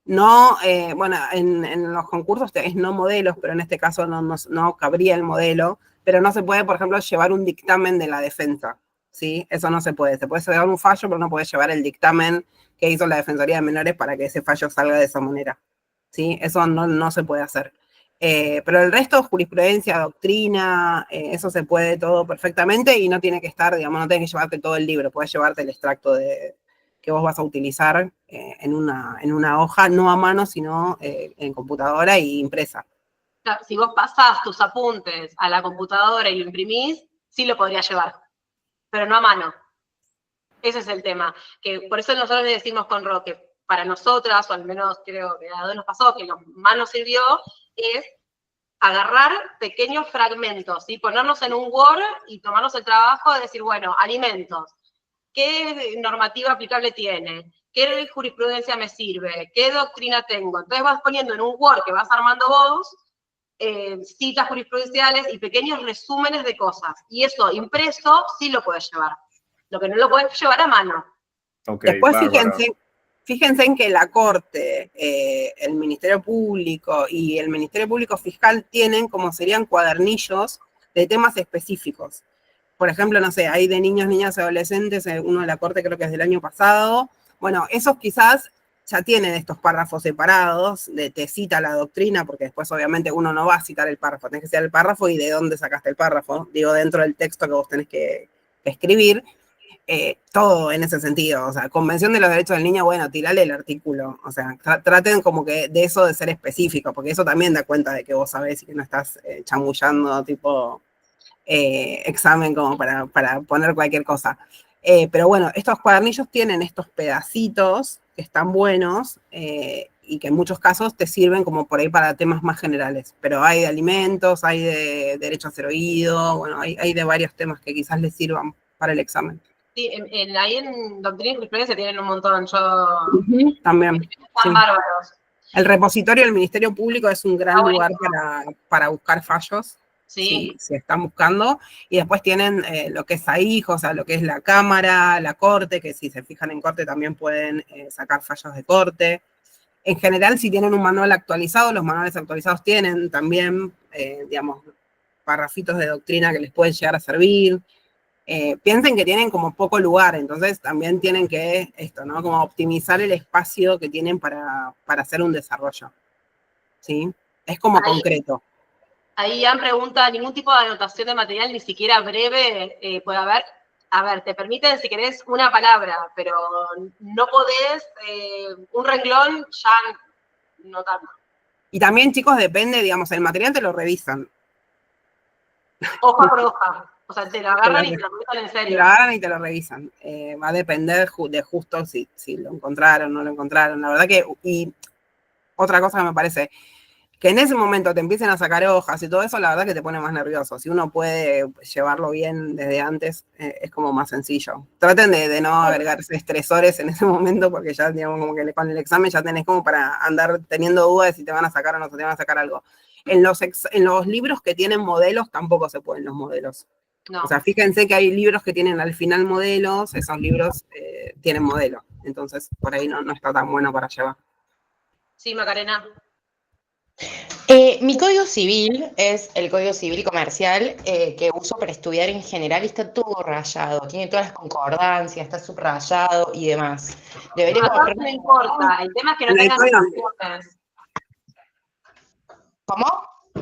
No, bueno, en los concursos es no modelos, pero en este caso no cabría el modelo, pero no se puede, por ejemplo, llevar un dictamen de la defensa, ¿sí? Eso no se puede. Se puede llevar un fallo, pero no puede llevar el dictamen que hizo la Defensoría de Menores para que ese fallo salga de esa manera, ¿sí? Eso no se puede hacer. Pero el resto, jurisprudencia, doctrina, eso se puede todo perfectamente y no tiene que estar, digamos, no tienes que llevarte todo el libro, puedes llevarte el extracto que vos vas a utilizar en una hoja, no a mano, sino en computadora y impresa. Si vos pasás tus apuntes a la computadora y lo imprimís, sí lo podrías llevar, pero no a mano. Ese es el tema, que por eso nosotros le decimos con Ro que para nosotras, o al menos creo que a dos nos pasó, que lo más nos sirvió, es agarrar pequeños fragmentos, ¿sí? Ponernos en un Word y tomarnos el trabajo de decir, bueno, alimentos, ¿qué normativa aplicable tiene? ¿Qué jurisprudencia me sirve? ¿Qué doctrina tengo? Entonces vas poniendo en un Word que vas armando vos, citas jurisprudenciales y pequeños resúmenes de cosas. Y eso impreso sí lo puedes llevar. Lo que no lo puedes llevar a mano. Okay, después bárbaro. fíjense en que la Corte, el Ministerio Público y el Ministerio Público Fiscal tienen como serían cuadernillos de temas específicos. Por ejemplo, no sé, hay de niños, niñas, adolescentes, uno de la Corte creo que es del año pasado. Bueno, esos quizás ya tienen estos párrafos separados, te cita la doctrina, porque después obviamente uno no va a citar el párrafo, tenés que citar el párrafo y de dónde sacaste el párrafo, digo, dentro del texto que vos tenés que escribir. Todo en ese sentido, o sea, Convención de los Derechos del Niño, bueno, tirale el artículo, o sea, traten como que de eso de ser específico, porque eso también da cuenta de que vos sabés y que no estás chamullando tipo examen como para poner cualquier cosa. Pero bueno, estos cuadernillos tienen estos pedacitos que están buenos y que en muchos casos te sirven como por ahí para temas más generales, pero hay de alimentos, hay de derecho a ser oído, bueno, hay de varios temas que quizás les sirvan para el examen. Sí, ahí en Doctrina y Jurisprudencia tienen un montón. También. Están bárbaros. El repositorio del Ministerio Público es un gran lugar para buscar fallos, Sí. si están buscando, y después tienen lo que es AIJ, o sea, lo que es la Cámara, la Corte, que si se fijan en Corte también pueden sacar fallos de Corte. En general, si tienen un manual actualizado, los manuales actualizados tienen también, digamos, parrafitos de doctrina que les pueden llegar a servir. Piensen que tienen como poco lugar, entonces también tienen que, ¿no? Como optimizar el espacio que tienen para hacer un desarrollo, ¿sí? Es como concreto. Ahí Ian pregunta, ¿ningún tipo de anotación de material, ni siquiera breve, puede haber? A ver, te permiten, si querés, una palabra, pero no podés, un renglón, ya no tanto. Y también, chicos, depende, digamos, el material te lo revisan. Hoja por hoja. O sea, te lo agarran y te lo revisan en serio. Te lo agarran y te lo revisan. Va a depender de justo si lo encontraron o no lo encontraron. La verdad que, y otra cosa que me parece, que en ese momento te empiecen a sacar hojas y todo eso, la verdad que te pone más nervioso. Si uno puede llevarlo bien desde antes, es como más sencillo. Traten de no agregarse estresores en ese momento, porque ya, digamos, como que con el examen ya tenés como para andar teniendo dudas de si te van a sacar o no te van a sacar algo. En los libros que tienen modelos, tampoco se pueden los modelos. No. O sea, fíjense que hay libros que tienen al final modelos, esos libros tienen modelo. Entonces, por ahí no está tan bueno para llevar. Sí, Macarena. Mi código civil es el código civil comercial que uso para estudiar en general y está todo rayado, tiene todas las concordancias, está subrayado y demás. Debería no importa, el tema es que no tengan anotaciones. ¿Cómo?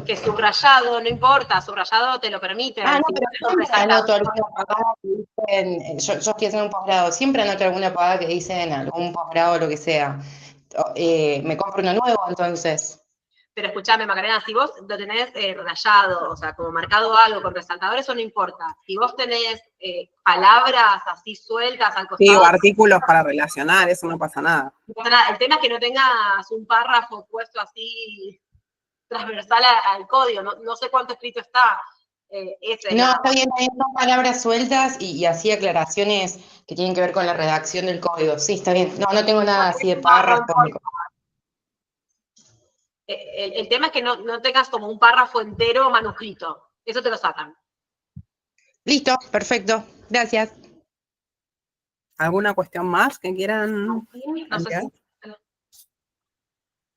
Que subrayado, no importa, subrayado te lo permiten. No, pero siempre anoto alguna pagada que dicen, yo estoy haciendo un posgrado, siempre anoto alguna pagada que dicen algún posgrado o lo que sea. Me compro uno nuevo, entonces. Pero escúchame, Macarena, si vos lo tenés rayado, o sea, como marcado algo con resaltadores, eso no importa. Si vos tenés palabras así sueltas al costado... Sí, o artículos para relacionar, eso no pasa nada. El tema es que no tengas un párrafo puesto así transversal al código, no sé cuánto escrito está. No, está bien, son palabras sueltas y así aclaraciones que tienen que ver con la redacción del código. Sí, está bien. No tengo nada así de párrafos. El tema es que no tengas como un párrafo entero manuscrito. Eso te lo sacan. Listo, perfecto. Gracias. ¿Alguna cuestión más que quieran? No sé si...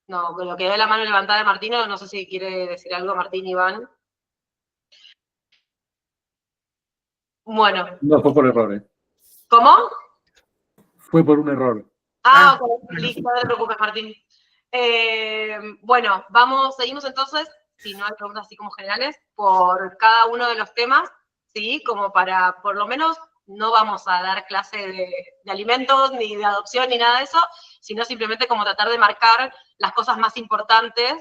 No, con lo que ve la mano levantada de Martino, no sé si quiere decir algo Martín Iván. Bueno. No, fue por error. ¿Cómo? Fue por un error. Ok, listo, no te preocupes, Martín. Bueno, seguimos entonces, si no hay preguntas así como generales, por cada uno de los temas, ¿sí? Como para, por lo menos, no vamos a dar clase de alimentos, ni de adopción, ni nada de eso, sino simplemente como tratar de marcar las cosas más importantes,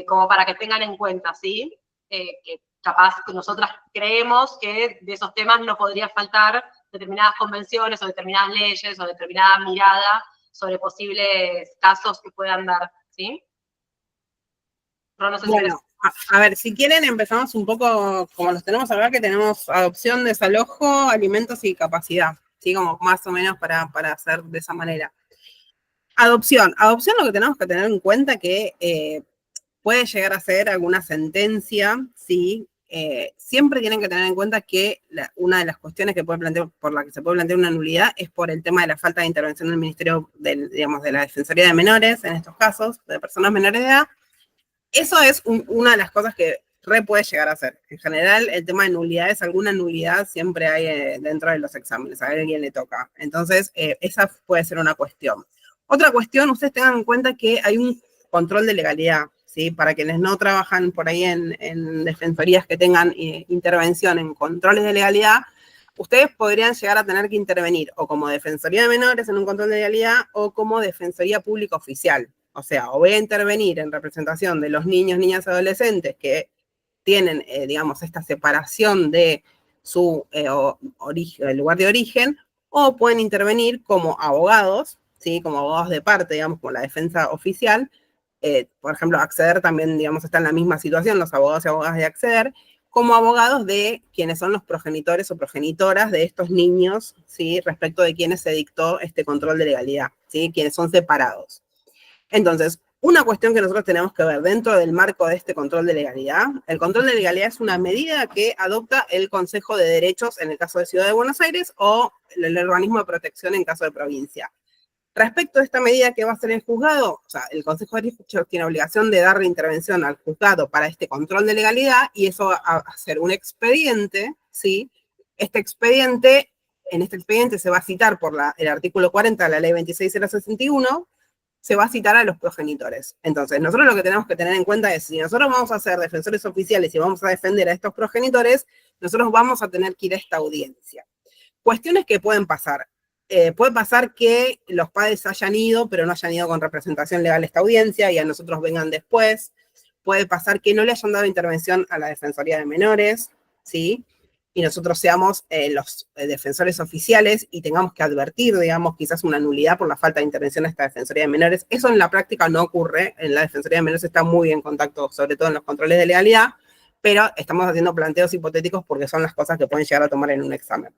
como para que tengan en cuenta, ¿sí? Que capaz que nosotras creemos que de esos temas no podría faltar determinadas convenciones o determinadas leyes o determinada mirada sobre posibles casos que puedan dar, ¿sí? No sé bueno, a ver, si quieren empezamos un poco como los tenemos acá, que tenemos adopción, desalojo, alimentos y capacidad, ¿sí? Como más o menos para hacer de esa manera. Adopción lo que tenemos que tener en cuenta que puede llegar a ser alguna sentencia, ¿sí? Siempre tienen que tener en cuenta que una de las cuestiones que por la que se puede plantear una nulidad es por el tema de la falta de intervención del Ministerio, digamos, de la Defensoría de Menores, en estos casos, de personas menores de edad. Eso es una de las cosas que puede llegar a ser. En general, el tema de nulidades, alguna nulidad siempre hay dentro de los exámenes, a alguien le toca. Entonces, esa puede ser una cuestión. Otra cuestión, ustedes tengan en cuenta que hay un control de legalidad, ¿sí? Para quienes no trabajan por ahí en defensorías que tengan intervención en controles de legalidad, ustedes podrían llegar a tener que intervenir o como Defensoría de Menores en un control de legalidad o como Defensoría Pública Oficial. O sea, o voy a intervenir en representación de los niños, niñas y adolescentes que tienen, digamos, esta separación de su origen, el lugar de origen, o pueden intervenir como abogados, ¿sí? Como abogados de parte, digamos, como la defensa oficial. Por ejemplo, Acceder también, digamos, está en la misma situación, los abogados y abogadas de Acceder, como abogados de quienes son los progenitores o progenitoras de estos niños, ¿sí? Respecto de quienes se dictó este control de legalidad, ¿sí? Quienes son separados. Entonces, una cuestión que nosotros tenemos que ver dentro del marco de este control de legalidad, el control de legalidad es una medida que adopta el Consejo de Derechos en el caso de Ciudad de Buenos Aires o el organismo de protección en caso de provincia. Respecto a esta medida que va a ser el juzgado, o sea, el Consejo de Derechos tiene obligación de darle intervención al juzgado para este control de legalidad y eso va a ser un expediente, ¿sí? En este expediente se va a citar por el artículo 40 de la ley 26061, se va a citar a los progenitores. Entonces, nosotros lo que tenemos que tener en cuenta es, si nosotros vamos a ser defensores oficiales y vamos a defender a estos progenitores, nosotros vamos a tener que ir a esta audiencia. Cuestiones que pueden pasar. Puede pasar que los padres hayan ido, pero no hayan ido con representación legal a esta audiencia y a nosotros vengan después. Puede pasar que no le hayan dado intervención a la Defensoría de Menores, ¿sí? Y nosotros seamos los defensores oficiales y tengamos que advertir, digamos, quizás una nulidad por la falta de intervención a esta Defensoría de Menores. Eso en la práctica no ocurre. En la Defensoría de Menores está muy en contacto, sobre todo en los controles de legalidad, pero estamos haciendo planteos hipotéticos porque son las cosas que pueden llegar a tomar en un examen.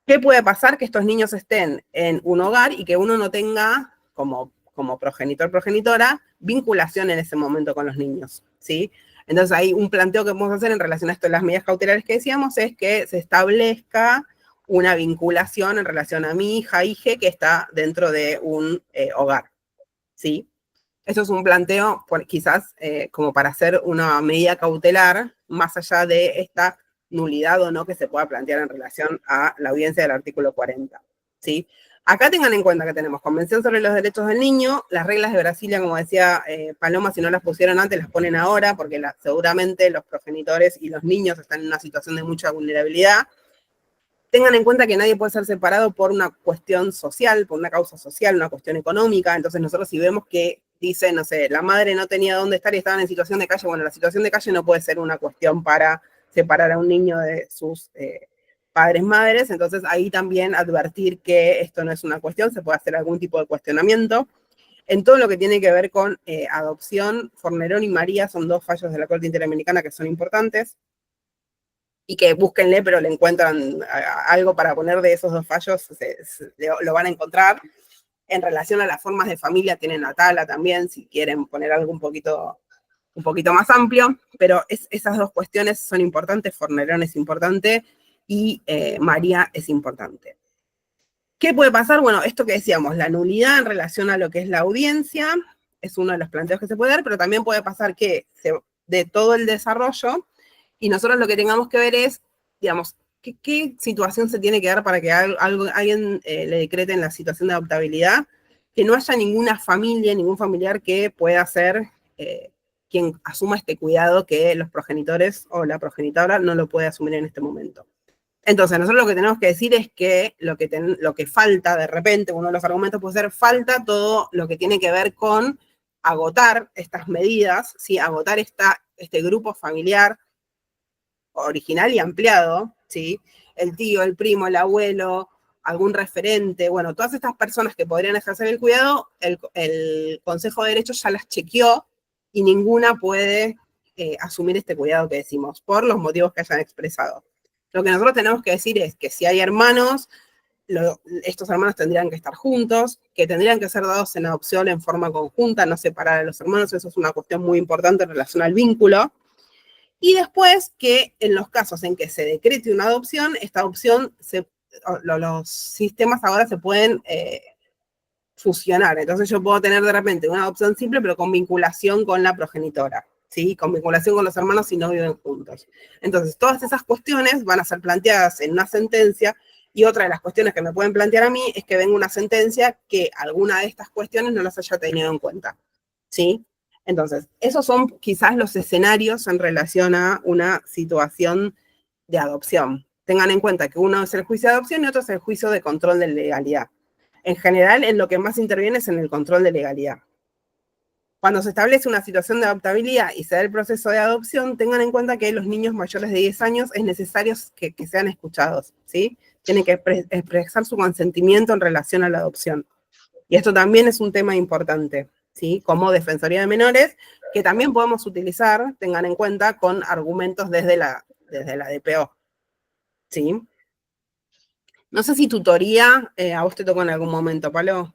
¿Qué puede pasar? Que estos niños estén en un hogar y que uno no tenga, como progenitor, progenitora, vinculación en ese momento con los niños, ¿sí? Entonces, hay un planteo que podemos hacer en relación a esto de las medidas cautelares que decíamos, es que se establezca una vinculación en relación a mi hija, hije, que está dentro de un hogar, ¿sí? Eso es un planteo, quizás, como para hacer una medida cautelar, más allá de esta nulidad o no que se pueda plantear en relación a la audiencia del artículo 40, ¿sí? Acá tengan en cuenta que tenemos Convención sobre los Derechos del Niño, las reglas de Brasilia, como decía Paloma, si no las pusieron antes, las ponen ahora, porque seguramente los progenitores y los niños están en una situación de mucha vulnerabilidad. Tengan en cuenta que nadie puede ser separado por una cuestión social, por una causa social, una cuestión económica. Entonces nosotros si vemos que dice, no sé, la madre no tenía dónde estar y estaban en situación de calle, bueno, la situación de calle no puede ser una cuestión para separar a un niño de sus padres, madres. Entonces ahí también advertir que esto no es una cuestión, se puede hacer algún tipo de cuestionamiento. En todo lo que tiene que ver con adopción, Fornerón y María son dos fallos de la Corte Interamericana que son importantes y que búsquenle, pero le encuentran algo para poner de esos dos fallos, lo van a encontrar. En relación a las formas de familia, tienen Atala también, si quieren poner algo un poquito más amplio, pero esas dos cuestiones son importantes, Fornerón es importante y María es importante. ¿Qué puede pasar? Bueno, esto que decíamos, la nulidad en relación a lo que es la audiencia, es uno de los planteos que se puede dar, pero también puede pasar que de todo el desarrollo, y nosotros lo que tengamos que ver es, digamos, ¿qué situación se tiene que dar para que alguien le decrete en la situación de adoptabilidad? Que no haya ninguna familia, ningún familiar que pueda ser quien asuma este cuidado que los progenitores o la progenitora no lo puede asumir en este momento. Entonces, nosotros lo que tenemos que decir es que lo que falta de repente, uno de los argumentos puede ser, falta todo lo que tiene que ver con agotar estas medidas, ¿sí? Agotar este grupo familiar original y ampliado, ¿sí? El tío, el primo, el abuelo, algún referente, bueno, todas estas personas que podrían ejercer el cuidado, el Consejo de Derechos ya las chequeó y ninguna puede asumir este cuidado que decimos, por los motivos que hayan expresado. Lo que nosotros tenemos que decir es que si hay hermanos, estos hermanos tendrían que estar juntos, que tendrían que ser dados en adopción en forma conjunta, no separar a los hermanos, eso es una cuestión muy importante en relación al vínculo. Y después que en los casos en que se decrete una adopción, esta adopción, los sistemas ahora se pueden fusionar. Entonces yo puedo tener de repente una adopción simple, pero con vinculación con la progenitora, ¿sí? Con vinculación con los hermanos si no viven juntos. Entonces todas esas cuestiones van a ser planteadas en una sentencia, y otra de las cuestiones que me pueden plantear a mí es que venga una sentencia que alguna de estas cuestiones no las haya tenido en cuenta, ¿sí? Entonces, esos son quizás los escenarios en relación a una situación de adopción. Tengan en cuenta que uno es el juicio de adopción y otro es el juicio de control de legalidad. En general, en lo que más interviene es en el control de legalidad. Cuando se establece una situación de adoptabilidad y se da el proceso de adopción, tengan en cuenta que los niños mayores de 10 años es necesario que sean escuchados, ¿sí? Tienen que expresar su consentimiento en relación a la adopción. Y esto también es un tema importante, ¿sí? Como Defensoría de Menores, que también podemos utilizar, tengan en cuenta, con argumentos desde la DPO, ¿sí? No sé si tutoría a vos te tocó en algún momento, Palo.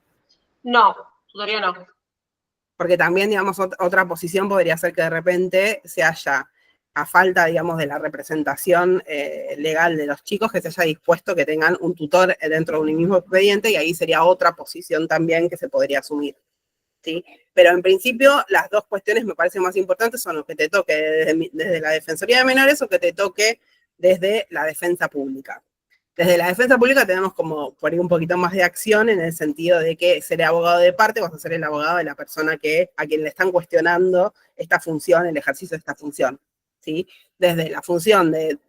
No, tutoría no. Porque también, digamos, otra posición podría ser que de repente se haya, a falta, digamos, de la representación legal de los chicos, que se haya dispuesto que tengan un tutor dentro de un mismo expediente, y ahí sería otra posición también que se podría asumir, ¿sí? Pero en principio, las dos cuestiones me parecen más importantes son lo que te toque desde la Defensoría de Menores o que te toque desde la defensa pública. Desde la defensa pública tenemos como por ahí un poquito más de acción en el sentido de que seré abogado de parte, vas a ser el abogado de la persona a quien le están cuestionando esta función, el ejercicio de esta función, ¿sí? Desde la función de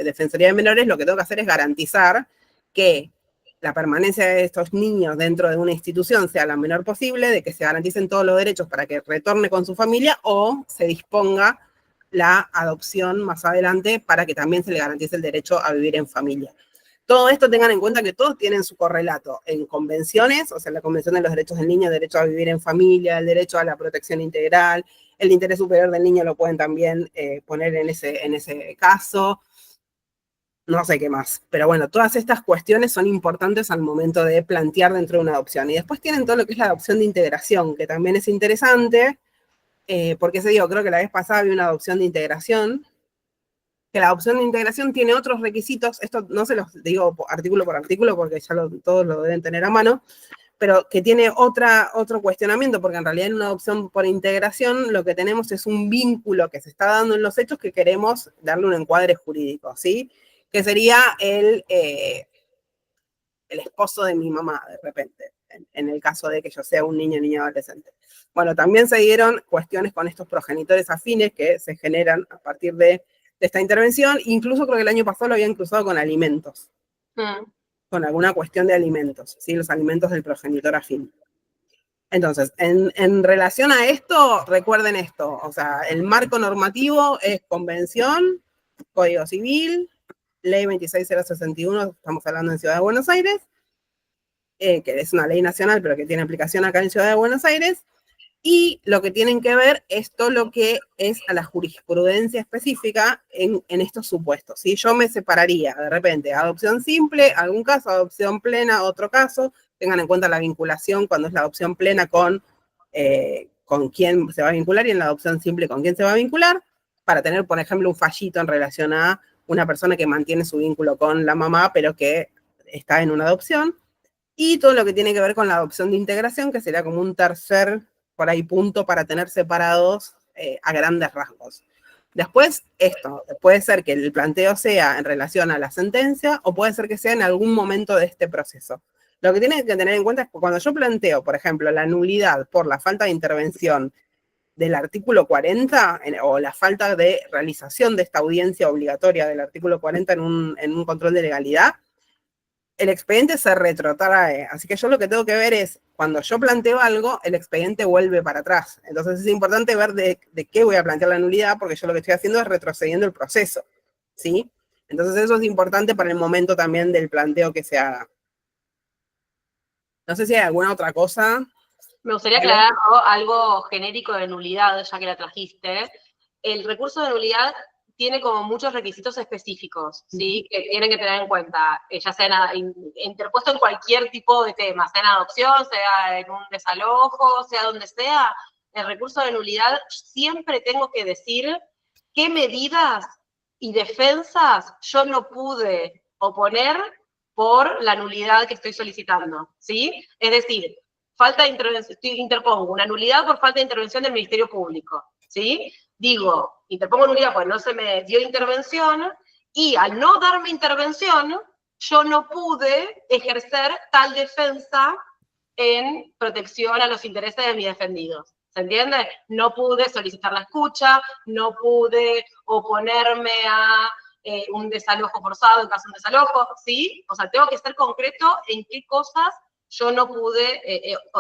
Defensoría de Menores, lo que tengo que hacer es garantizar que la permanencia de estos niños dentro de una institución sea la menor posible, de que se garanticen todos los derechos para que retorne con su familia o se disponga la adopción más adelante para que también se le garantice el derecho a vivir en familia. Todo esto tengan en cuenta que todos tienen su correlato en convenciones, o sea, la Convención de los Derechos del Niño, el derecho a vivir en familia, el derecho a la protección integral, el interés superior del niño lo pueden también poner en ese caso, no sé qué más. Pero bueno, todas estas cuestiones son importantes al momento de plantear dentro de una adopción. Y después tienen todo lo que es la adopción de integración, que también es interesante, porque creo que la vez pasada vi una adopción de integración, que la opción de integración tiene otros requisitos, esto no se los digo artículo por artículo porque ya todos lo deben tener a mano, pero que tiene otro cuestionamiento, porque en realidad en una adopción por integración lo que tenemos es un vínculo que se está dando en los hechos que queremos darle un encuadre jurídico, ¿sí? Que sería el esposo de mi mamá, de repente, en el caso de que yo sea un niño o niña adolescente. Bueno, también se dieron cuestiones con estos progenitores afines que se generan a partir de esta intervención, incluso creo que el año pasado lo habían cruzado con alimentos, con alguna cuestión de alimentos, ¿sí? Los alimentos del progenitor afín. Entonces, en relación a esto, recuerden esto, o sea, el marco normativo es Convención, Código Civil, Ley 26061, estamos hablando en Ciudad de Buenos Aires, que es una ley nacional, pero que tiene aplicación acá en Ciudad de Buenos Aires, y lo que tienen que ver es todo lo que es a la jurisprudencia específica en estos supuestos, ¿sí? Yo me separaría de repente adopción simple, algún caso, adopción plena, otro caso, tengan en cuenta la vinculación cuando es la adopción plena con quién se va a vincular y en la adopción simple con quién se va a vincular, para tener, por ejemplo, un fallito en relación a una persona que mantiene su vínculo con la mamá, pero que está en una adopción, y todo lo que tiene que ver con la adopción de integración, que sería como un tercer por ahí punto para tener separados a grandes rasgos. Después, esto, puede ser que el planteo sea en relación a la sentencia o puede ser que sea en algún momento de este proceso. Lo que tienen que tener en cuenta es que cuando yo planteo, por ejemplo, la nulidad por la falta de intervención del artículo 40 o la falta de realización de esta audiencia obligatoria del artículo 40 en un control de legalidad, el expediente se retrotrae. Así que yo lo que tengo que ver es, cuando yo planteo algo, el expediente vuelve para atrás. Entonces es importante ver de qué voy a plantear la nulidad, porque yo lo que estoy haciendo es retrocediendo el proceso, ¿sí? Entonces eso es importante para el momento también del planteo que se haga. No sé si hay alguna otra cosa. Me gustaría aclarar algo genérico de nulidad, ya que la trajiste. El recurso de nulidad tiene como muchos requisitos específicos, ¿sí? Que tienen que tener en cuenta, ya sea interpuesto en cualquier tipo de tema, sea en adopción, sea en un desalojo, sea donde sea, el recurso de nulidad siempre tengo que decir qué medidas y defensas yo no pude oponer por la nulidad que estoy solicitando, ¿sí? Es decir, falta de intervención, interpongo una nulidad por falta de intervención del Ministerio Público, ¿sí? Digo, interpongo nulidad porque no se me dio intervención, y al no darme intervención, yo no pude ejercer tal defensa en protección a los intereses de mis defendidos. ¿Se entiende? No pude solicitar la escucha, no pude oponerme a un desalojo forzado en caso de un desalojo, ¿sí? O sea, tengo que ser concreto en qué cosas yo no pude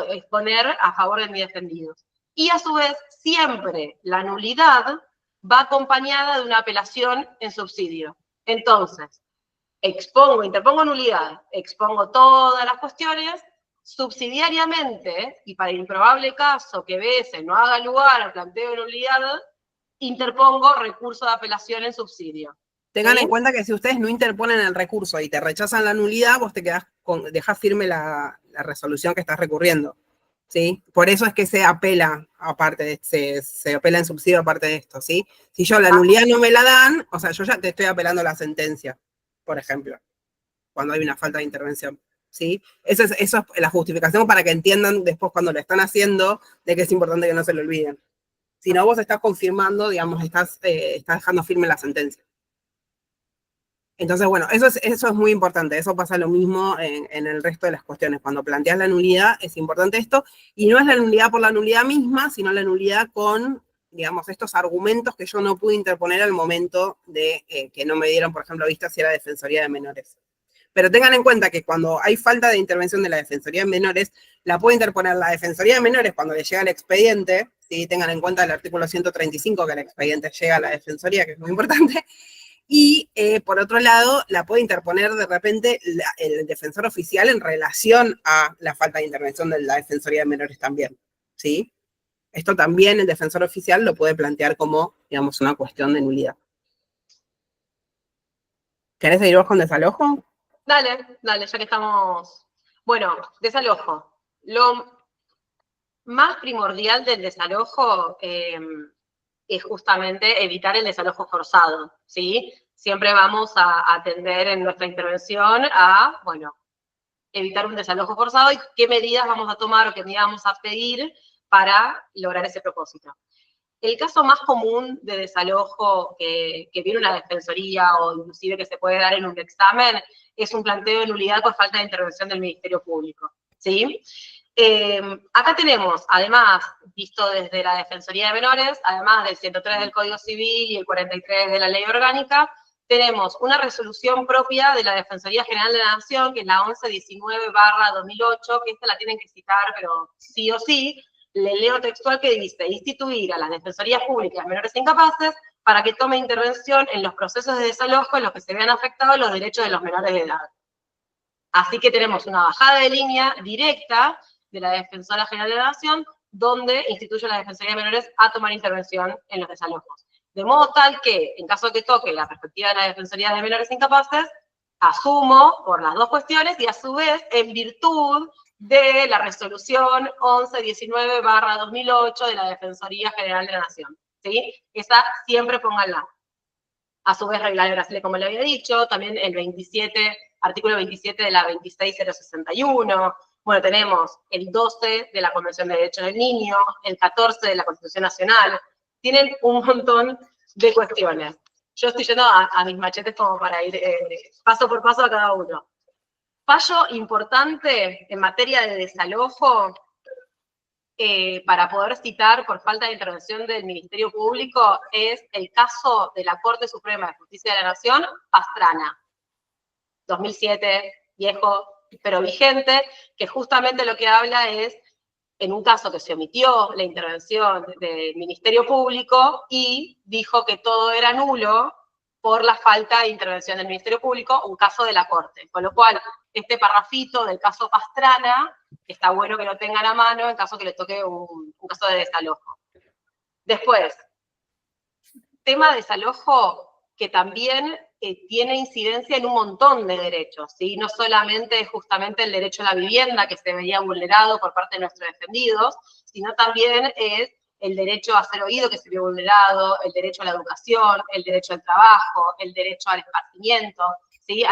exponer a favor de mis defendidos. Y a su vez, siempre la nulidad va acompañada de una apelación en subsidio. Entonces, interpongo nulidad, expongo todas las cuestiones, subsidiariamente, y para el improbable caso que veces no haga lugar al planteo de nulidad, interpongo recurso de apelación en subsidio. Tengan en cuenta que si ustedes no interponen el recurso y te rechazan la nulidad, vos te quedás dejas firme la resolución que estás recurriendo, ¿sí? Por eso es que se apela, aparte, se apela en subsidio aparte de esto, ¿sí? Si yo la nulidad no me la dan, o sea, yo ya te estoy apelando a la sentencia, por ejemplo, cuando hay una falta de intervención, ¿sí? Eso es la justificación para que entiendan después cuando lo están haciendo, de que es importante que no se lo olviden. Si no, vos estás confirmando, digamos, estás dejando firme la sentencia. Entonces, bueno, eso es muy importante. Eso pasa lo mismo en el resto de las cuestiones. Cuando planteas la nulidad, es importante esto. Y no es la nulidad por la nulidad misma, sino la nulidad con, digamos, estos argumentos que yo no pude interponer al momento de que no me dieron, por ejemplo, vista si era Defensoría de Menores. Pero tengan en cuenta que cuando hay falta de intervención de la Defensoría de Menores, la puede interponer la Defensoría de Menores cuando le llega el expediente, ¿sí? Tengan en cuenta el artículo 135, que el expediente llega a la Defensoría, que es muy importante. Y por otro lado, la puede interponer de repente el defensor oficial en relación a la falta de intervención de la Defensoría de Menores también, ¿sí? Esto también el defensor oficial lo puede plantear como, digamos, una cuestión de nulidad. ¿Querés seguir vos con desalojo? Dale, ya que estamos... Bueno, desalojo. Lo más primordial del desalojo es justamente evitar el desalojo forzado, ¿sí? Siempre vamos a atender en nuestra intervención a, bueno, evitar un desalojo forzado y qué medidas vamos a tomar o qué medidas vamos a pedir para lograr ese propósito. El caso más común de desalojo que viene una defensoría o inclusive que se puede dar en un examen es un planteo de nulidad por falta de intervención del Ministerio Público, ¿sí? Acá tenemos, además, visto desde la Defensoría de Menores, además del 103 del Código Civil y el 43 de la Ley Orgánica, tenemos una resolución propia de la Defensoría General de la Nación, que es la 1119/2008, que esta la tienen que citar, pero sí o sí. Le leo textual que dice: instituir a las defensorías públicas menores e incapaces para que tome intervención en los procesos de desalojo en los que se vean afectados los derechos de los menores de edad. Así que tenemos una bajada de línea directa de la Defensora General de la Nación, donde instituye a la Defensoría de Menores a tomar intervención en los desalojos. De modo tal que, en caso de que toque la perspectiva de la Defensoría de Menores e Incapaces, asumo por las dos cuestiones y a su vez, en virtud de la resolución 1119/2008 de la Defensoría General de la Nación, ¿sí? Esa siempre pónganla. A su vez, regla de Brasil, como le había dicho, también el 27, artículo 27 de la 26061. Bueno, tenemos el 12 de la Convención de Derechos del Niño, el 14 de la Constitución Nacional. Tienen un montón de cuestiones. Yo estoy yendo a mis machetes como para ir paso por paso a cada uno. Fallo importante en materia de desalojo, para poder citar por falta de intervención del Ministerio Público, es el caso de la Corte Suprema de Justicia de la Nación, Pastrana, 2007, viejo, pero vigente, que justamente lo que habla es, en un caso que se omitió la intervención del Ministerio Público y dijo que todo era nulo por la falta de intervención del Ministerio Público, un caso de la Corte. Con lo cual, este parrafito del caso Pastrana está bueno que lo tengan a mano en caso que le toque un caso de desalojo. Después, tema de desalojo que también tiene incidencia en un montón de derechos, ¿sí? No solamente justamente el derecho a la vivienda que se veía vulnerado por parte de nuestros defendidos, sino también es el derecho a ser oído que se vio vulnerado, el derecho a la educación, el derecho al trabajo, el derecho al esparcimiento, ¿sí?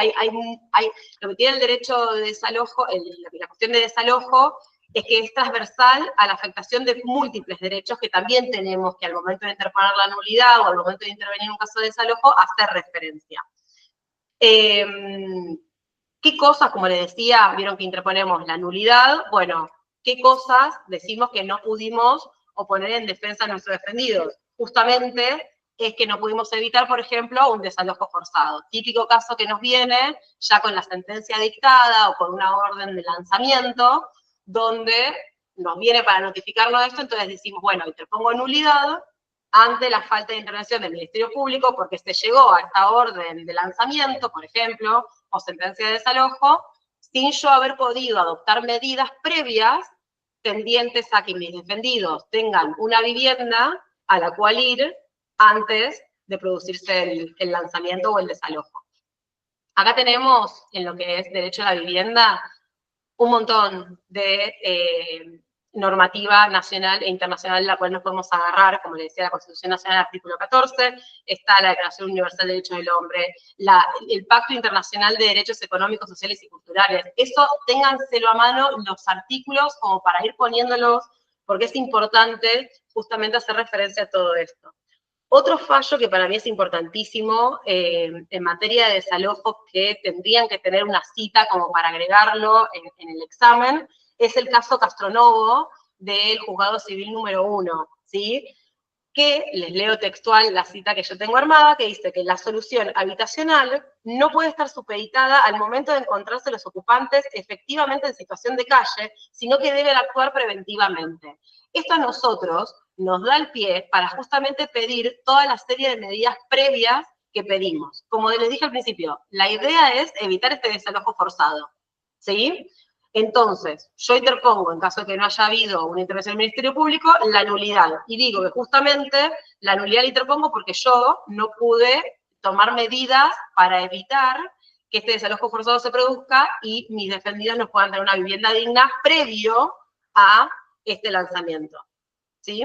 Lo que tiene el derecho de desalojo, la cuestión de desalojo, es que es transversal a la afectación de múltiples derechos que también tenemos que al momento de interponer la nulidad o al momento de intervenir en un caso de desalojo, hacer referencia. ¿Qué cosas, como les decía, vieron que interponemos la nulidad? Bueno, ¿qué cosas decimos que no pudimos oponer en defensa de nuestros defendidos? Justamente es que no pudimos evitar, por ejemplo, un desalojo forzado. Típico caso que nos viene ya con la sentencia dictada o con una orden de lanzamiento, donde nos viene para notificarnos de esto, entonces decimos, bueno, interpongo nulidad ante la falta de intervención del Ministerio Público porque se llegó a esta orden de lanzamiento, por ejemplo, o sentencia de desalojo, sin yo haber podido adoptar medidas previas tendientes a que mis defendidos tengan una vivienda a la cual ir antes de producirse el lanzamiento o el desalojo. Acá tenemos, en lo que es derecho a la vivienda, un montón de normativa nacional e internacional en la cual nos podemos agarrar, como le decía la Constitución Nacional, artículo 14, está la Declaración Universal de Derechos del Hombre, el Pacto Internacional de Derechos Económicos, Sociales y Culturales. Eso, ténganselo a mano, los artículos, como para ir poniéndolos, porque es importante justamente hacer referencia a todo esto. Otro fallo que para mí es importantísimo en materia de desalojos, que tendrían que tener una cita como para agregarlo en el examen, es el caso Castronovo del Juzgado Civil número 1, ¿sí? Que les leo textual la cita que yo tengo armada, que dice que la solución habitacional no puede estar supeditada al momento de encontrarse los ocupantes efectivamente en situación de calle, sino que deben actuar preventivamente. Esto a nosotros nos da el pie para justamente pedir toda la serie de medidas previas que pedimos. Como les dije al principio, la idea es evitar este desalojo forzado, ¿sí? Entonces, yo interpongo, en caso de que no haya habido una intervención del Ministerio Público, la nulidad. Y digo que justamente la nulidad la interpongo porque yo no pude tomar medidas para evitar que este desalojo forzado se produzca y mis defendidos no puedan tener una vivienda digna previo a este lanzamiento, ¿sí?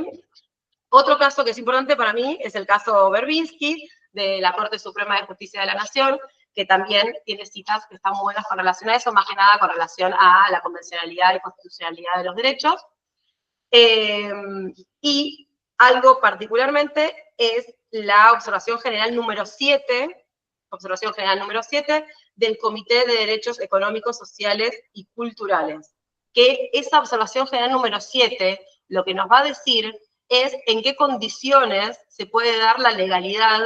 Otro caso que es importante para mí es el caso Berbinsky, de la Corte Suprema de Justicia de la Nación, que también tiene citas que están muy buenas con relación a eso, más que nada con relación a la convencionalidad y constitucionalidad de los derechos. Y algo particularmente es la observación general número 7, del Comité de Derechos Económicos, Sociales y Culturales. Que esa observación general número 7 lo que nos va a decir es en qué condiciones se puede dar la legalidad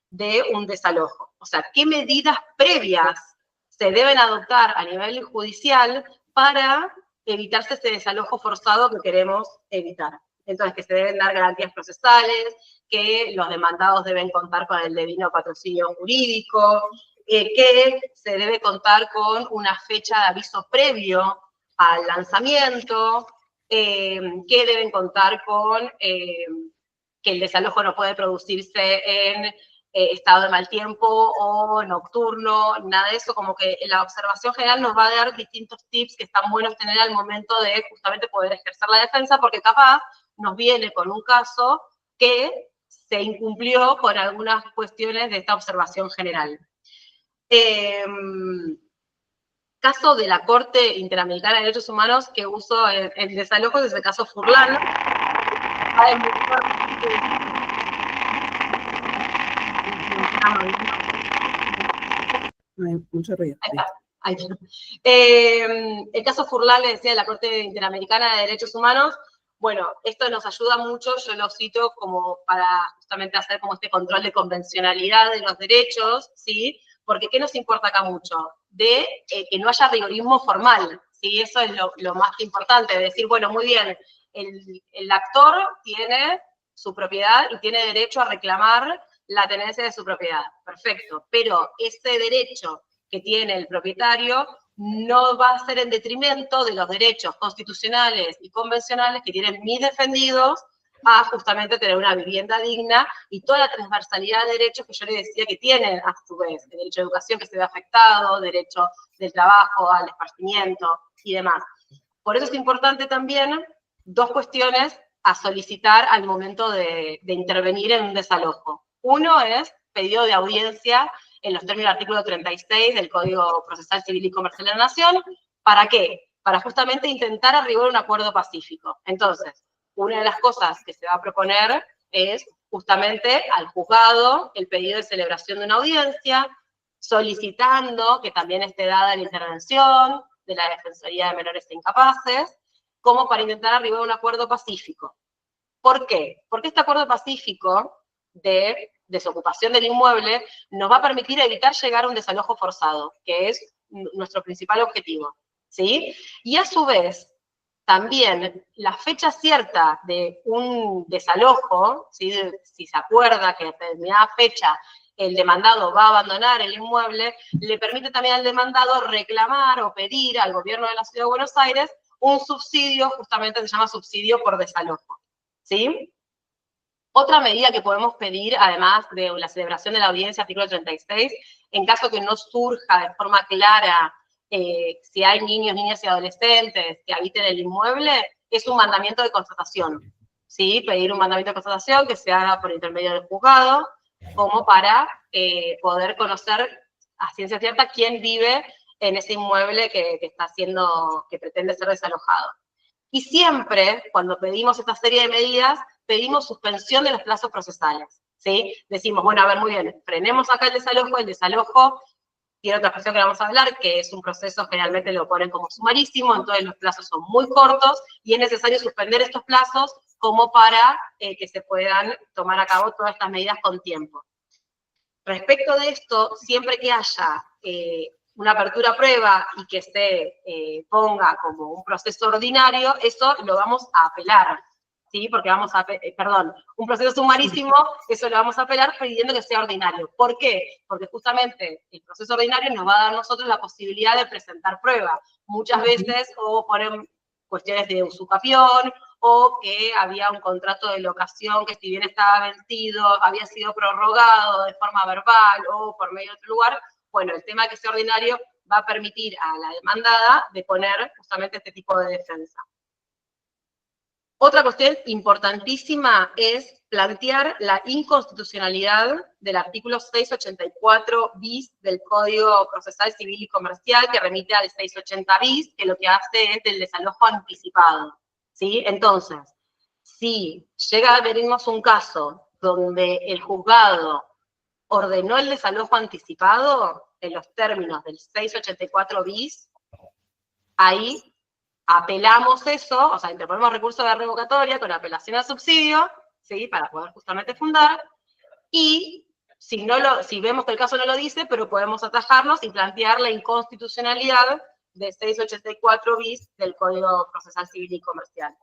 de un desalojo. O sea, qué medidas previas se deben adoptar a nivel judicial para evitarse ese desalojo forzado que queremos evitar. Entonces, que se deben dar garantías procesales, que los demandados deben contar con el debido patrocinio jurídico, que se debe contar con una fecha de aviso previo al lanzamiento, que deben contar con que el desalojo no puede producirse en estado de mal tiempo o nocturno, nada de eso, como que la observación general nos va a dar distintos tips que están buenos tener al momento de justamente poder ejercer la defensa, porque capaz nos viene con un caso que se incumplió con algunas cuestiones de esta observación general. Caso de la Corte Interamericana de Derechos Humanos que uso en desalojos es el caso Furlan. Hay mucho ruido. El caso Furlan, le decía, de la Corte Interamericana de Derechos Humanos. Bueno, esto nos ayuda mucho, yo lo cito como para justamente hacer como este control de convencionalidad de los derechos, ¿sí? Porque ¿qué nos importa acá mucho? De que no haya rigorismo formal, ¿sí? Eso es lo más importante, de decir, bueno, muy bien, el actor tiene su propiedad y tiene derecho a reclamar la tenencia de su propiedad, perfecto, pero ese derecho que tiene el propietario no va a ser en detrimento de los derechos constitucionales y convencionales que tienen mis defendidos a justamente tener una vivienda digna y toda la transversalidad de derechos que yo les decía que tienen a su vez, el derecho a educación que se ve afectado, derecho del trabajo, al esparcimiento y demás. Por eso es importante también dos cuestiones a solicitar al momento de intervenir en un desalojo. Uno es pedido de audiencia en los términos del artículo 36 del Código Procesal Civil y Comercial de la Nación. ¿Para qué? Para justamente intentar arribar a un acuerdo pacífico. Entonces, una de las cosas que se va a proponer es justamente al juzgado el pedido de celebración de una audiencia, solicitando que también esté dada la intervención de la Defensoría de Menores e Incapaces, como para intentar arribar a un acuerdo pacífico. ¿Por qué? Porque este acuerdo pacífico de desocupación del inmueble nos va a permitir evitar llegar a un desalojo forzado, que es nuestro principal objetivo, ¿sí? Y a su vez, también la fecha cierta de un desalojo, ¿sí? Si se acuerda que a determinada fecha el demandado va a abandonar el inmueble, le permite también al demandado reclamar o pedir al gobierno de la Ciudad de Buenos Aires un subsidio, justamente se llama subsidio por desalojo, ¿sí? Otra medida que podemos pedir, además de la celebración de la audiencia, artículo 36, en caso que no surja de forma clara si hay niños, niñas y adolescentes que habiten el inmueble, es un mandamiento de constatación, ¿sí? Pedir un mandamiento de constatación que se haga por intermedio del juzgado, como para poder conocer a ciencia cierta quién vive en ese inmueble que pretende ser desalojado. Y siempre, cuando pedimos esta serie de medidas, pedimos suspensión de los plazos procesales, ¿sí? Decimos, bueno, a ver, muy bien, frenemos acá el desalojo tiene otra expresión que vamos a hablar, que es un proceso, generalmente lo ponen como sumarísimo, entonces los plazos son muy cortos, y es necesario suspender estos plazos como para que se puedan tomar a cabo todas estas medidas con tiempo. Respecto de esto, siempre que haya una apertura a prueba y que se ponga como un proceso ordinario, eso lo vamos a apelar, ¿sí? Porque un proceso sumarísimo, eso lo vamos a apelar pidiendo que sea ordinario. ¿Por qué? Porque justamente el proceso ordinario nos va a dar a nosotros la posibilidad de presentar prueba. Muchas veces, o ponen cuestiones de usucapión, o que había un contrato de locación que si bien estaba vencido, había sido prorrogado de forma verbal o por medio de otro lugar. Bueno, el tema que sea ordinario va a permitir a la demandada de poner justamente este tipo de defensa. Otra cuestión importantísima es plantear la inconstitucionalidad del artículo 684 bis del Código Procesal Civil y Comercial, que remite al 680 bis, que lo que hace es el desalojo anticipado, ¿sí? Entonces, si llega a venirnos un caso donde el juzgado ordenó el desalojo anticipado en los términos del 684 bis, ahí apelamos eso, o sea, interponemos recurso de revocatoria con apelación al subsidio, ¿sí? Para poder justamente fundar, y si vemos que el caso no lo dice, pero podemos atajarnos y plantear la inconstitucionalidad de 684 bis del Código Procesal Civil y Comercial.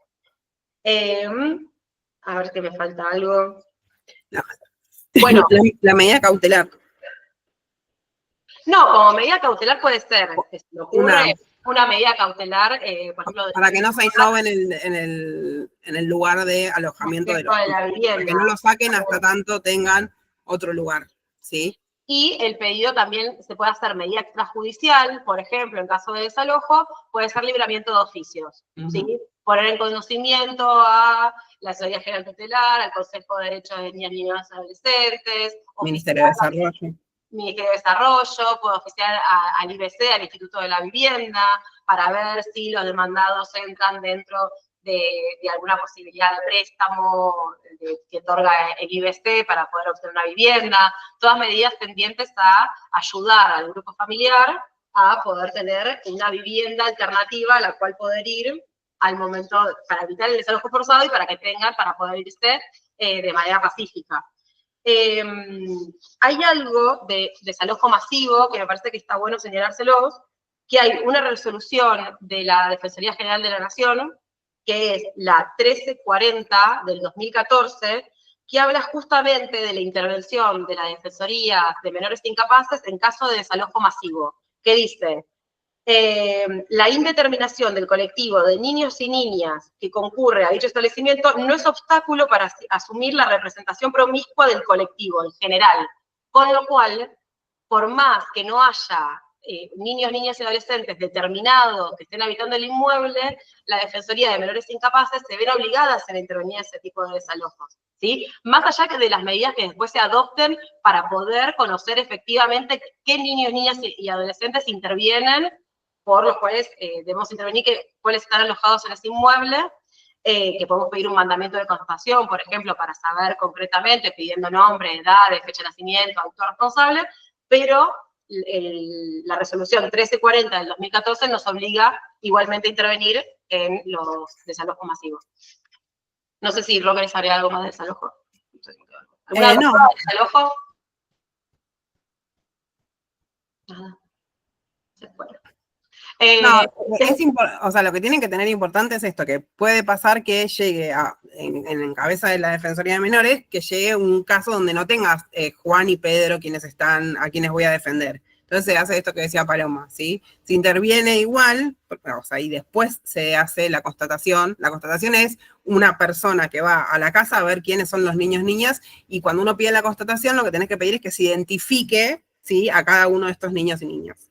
A ver que me falta algo. Bueno, la medida cautelar. No, como medida cautelar puede ser, que se le ocurre una medida cautelar, por ejemplo... Para que no se innove en el lugar de alojamiento de la vivienda. Para que no lo saquen hasta tanto tengan otro lugar, ¿sí? Y el pedido también se puede hacer medida extrajudicial, por ejemplo, en caso de desalojo, puede ser libramiento de oficios, ¿sí? Poner en conocimiento a la Asesoría General Tutelar, al Consejo de Derechos de Niñas, Niños y Adolescentes. Ministerio de Desarrollo. Ministerio de Desarrollo, puede oficiar al IBC, al Instituto de la Vivienda, para ver si los demandados entran dentro de alguna posibilidad de préstamo que otorga el IBC para poder obtener una vivienda. Todas medidas tendientes a ayudar al grupo familiar a poder tener una vivienda alternativa a la cual poder ir al momento, para evitar el desalojo forzado y para que tengan, para poder irse de manera pacífica. Hay algo de desalojo masivo que me parece que está bueno señalárselos, que hay una resolución de la Defensoría General de la Nación, que es la 1340 del 2014, que habla justamente de la intervención de la Defensoría de Menores Incapaces en caso de desalojo masivo, que dice: la indeterminación del colectivo de niños y niñas que concurre a dicho establecimiento no es obstáculo para asumir la representación promiscua del colectivo en general, con lo cual, por más que no haya niños, niñas y adolescentes determinados que estén habitando el inmueble, la Defensoría de Menores Incapaces se ven obligadas a intervenir en ese tipo de desalojos, ¿sí? Más allá de las medidas que después se adopten para poder conocer efectivamente qué niños, niñas y adolescentes intervienen, por los cuales debemos intervenir, cuáles están alojados en ese inmueble, que podemos pedir un mandamiento de constatación, por ejemplo, para saber concretamente, pidiendo nombre, edad, fecha de nacimiento, autor responsable, pero la resolución 1340 del 2014 nos obliga igualmente a intervenir en los desalojos masivos. No sé si Roque les haría algo más de desalojo. ¿Alguna no. cosa de desalojo? Nada. Se fue. No, o sea, lo que tienen que tener importante es esto, que puede pasar que llegue en cabeza de la Defensoría de Menores, que llegue un caso donde no tengas Juan y Pedro a quienes voy a defender. Entonces se hace esto que decía Paloma, ¿sí? Se interviene igual, o sea, y después se hace la constatación. La constatación es una persona que va a la casa a ver quiénes son los niños, niñas, y cuando uno pide la constatación, lo que tenés que pedir es que se identifique, ¿sí?, a cada uno de estos niños y niñas.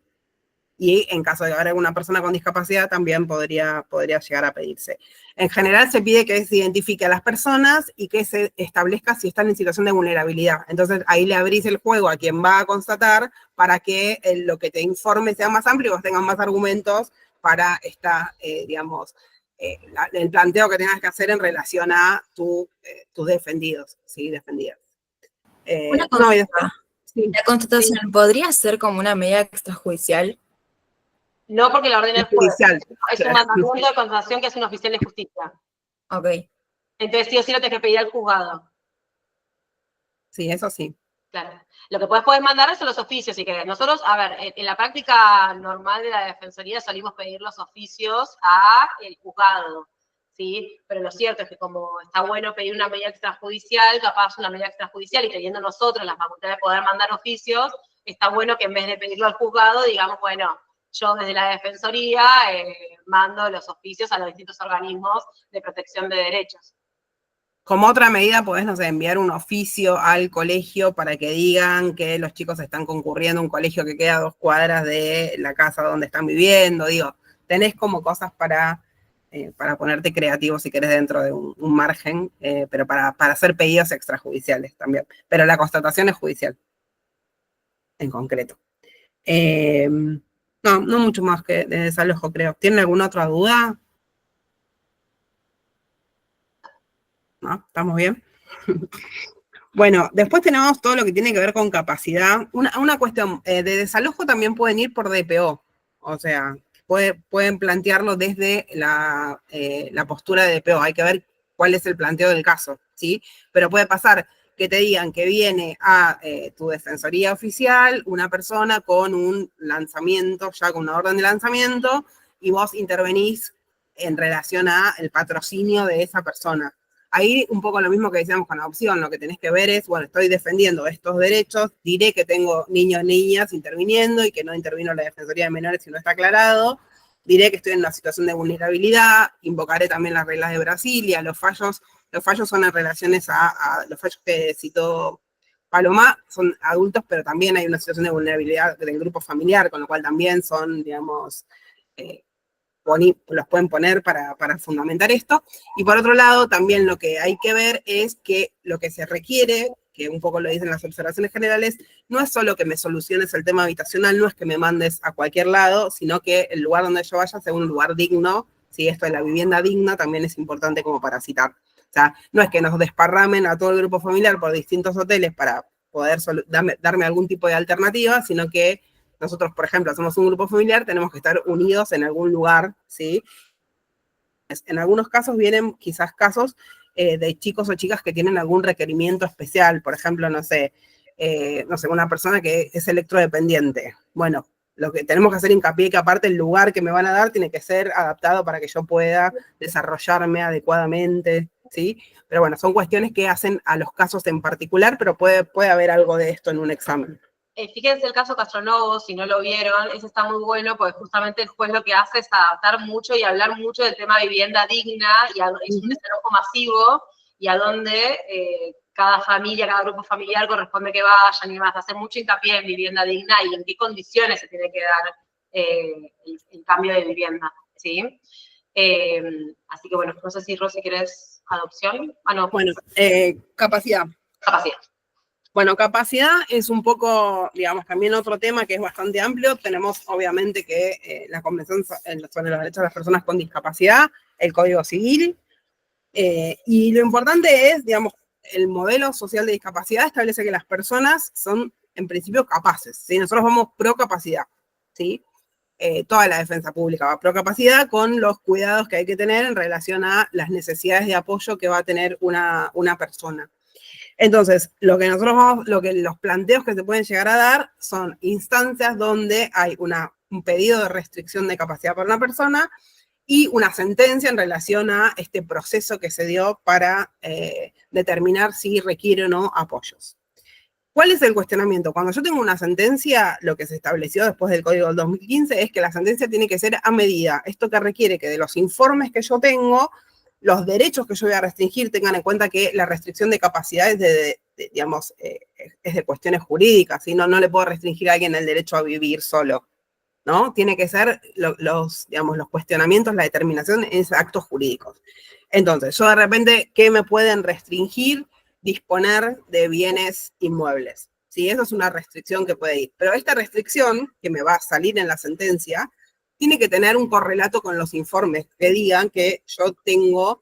y en caso de haber alguna persona con discapacidad también podría llegar a pedirse. En general se pide que se identifique a las personas y que se establezca si están en situación de vulnerabilidad. Entonces ahí le abrís el juego a quien va a constatar para que lo que te informe sea más amplio y vos tengas más argumentos para el planteo que tengas que hacer en relación a tus defendidos, ¿sí? Defendidas. Una consulta. Sí. ¿La constatación podría ser como una medida extrajudicial? No, porque la ordena el juez. Judicial. Es un mandamiento de constatación que hace un oficial de justicia. Ok. Entonces sí o sí lo tenés que pedir al juzgado. Sí, eso sí. Claro. Lo que podés mandar son los oficios, si querés. Nosotros, a ver, en la práctica normal de la Defensoría solimos pedir los oficios al juzgado, ¿sí? Pero lo cierto es que como está bueno pedir una medida extrajudicial, capaz una medida extrajudicial y teniendo nosotros la facultad de poder mandar oficios, está bueno que en vez de pedirlo al juzgado, digamos, bueno, yo desde la Defensoría mando los oficios a los distintos organismos de protección de derechos. Como otra medida podés, no sé, enviar un oficio al colegio para que digan que los chicos están concurriendo a un colegio que queda a 2 cuadras de la casa donde están viviendo, digo, tenés como cosas para ponerte creativo si querés dentro de un margen, pero para hacer pedidos extrajudiciales también. Pero la constatación es judicial, en concreto. No mucho más que de desalojo, creo. ¿Tienen alguna otra duda? ¿No? ¿Estamos bien? Bueno, después tenemos todo lo que tiene que ver con capacidad. Una cuestión, de desalojo también pueden ir por DPO, o sea, pueden plantearlo desde la postura de DPO, hay que ver cuál es el planteo del caso, ¿sí? Pero puede pasar que te digan que viene a tu defensoría oficial una persona con un lanzamiento, ya con una orden de lanzamiento, y vos intervenís en relación al patrocinio de esa persona. Ahí un poco lo mismo que decíamos con la adopción, lo que tenés que ver es, bueno, estoy defendiendo estos derechos, diré que tengo niños, niñas interviniendo y que no intervino la Defensoría de Menores si no está aclarado, diré que estoy en una situación de vulnerabilidad, invocaré también las reglas de Brasilia, los fallos son en relaciones a los fallos que citó Paloma, son adultos, pero también hay una situación de vulnerabilidad del grupo familiar, con lo cual también son, digamos, los pueden poner para fundamentar esto. Y por otro lado, también lo que hay que ver es que lo que se requiere, que un poco lo dicen las observaciones generales, no es solo que me soluciones el tema habitacional, no es que me mandes a cualquier lado, sino que el lugar donde yo vaya sea un lugar digno, ¿sí? Esto de la vivienda digna también es importante como para citar. O sea, no es que nos desparramen a todo el grupo familiar por distintos hoteles para poder darme algún tipo de alternativa, sino que nosotros, por ejemplo, hacemos un grupo familiar, tenemos que estar unidos en algún lugar, ¿sí? En algunos casos vienen quizás casos de chicos o chicas que tienen algún requerimiento especial, por ejemplo, no sé, una persona que es electrodependiente. Bueno, lo que tenemos que hacer hincapié es que aparte el lugar que me van a dar tiene que ser adaptado para que yo pueda desarrollarme adecuadamente, ¿sí? Pero bueno, son cuestiones que hacen a los casos en particular, pero puede haber algo de esto en un examen. Fíjense el caso Castronovo, si no lo vieron, ese está muy bueno porque justamente el juez lo que hace es adaptar mucho y hablar mucho del tema de vivienda digna y es un desalojo masivo y a donde cada familia, cada grupo familiar corresponde que vayan y demás, hacer mucho hincapié en vivienda digna y en qué condiciones se tiene que dar el cambio de vivienda, ¿sí? Así que bueno, no sé si Rosy querés adopción. No. Bueno, capacidad. Capacidad. Bueno, capacidad es un poco, digamos, también otro tema que es bastante amplio. Tenemos, obviamente, que la Convención sobre los Derechos de las Personas con Discapacidad, el Código Civil, y lo importante es, digamos, el modelo social de discapacidad establece que las personas son, en principio, capaces, ¿sí? Nosotros vamos pro capacidad, ¿sí? Toda la defensa pública va pro capacidad con los cuidados que hay que tener en relación a las necesidades de apoyo que va a tener una persona. Entonces, los planteos que se pueden llegar a dar son instancias donde hay un pedido de restricción de capacidad para una persona y una sentencia en relación a este proceso que se dio para determinar si requiere o no apoyos. ¿Cuál es el cuestionamiento? Cuando yo tengo una sentencia, lo que se estableció después del Código del 2015 es que la sentencia tiene que ser a medida. Esto que requiere que de los informes que yo tengo, los derechos que yo voy a restringir tengan en cuenta que la restricción de capacidad es es de cuestiones jurídicas, ¿sí? No le puedo restringir a alguien el derecho a vivir solo, ¿no? Tiene que ser digamos, los cuestionamientos, la determinación en actos jurídicos. Entonces, yo de repente, ¿qué me pueden restringir? Disponer de bienes inmuebles. ¿Sí? Eso es una restricción que puede ir. Pero esta restricción, que me va a salir en la sentencia, tiene que tener un correlato con los informes que digan que yo tengo,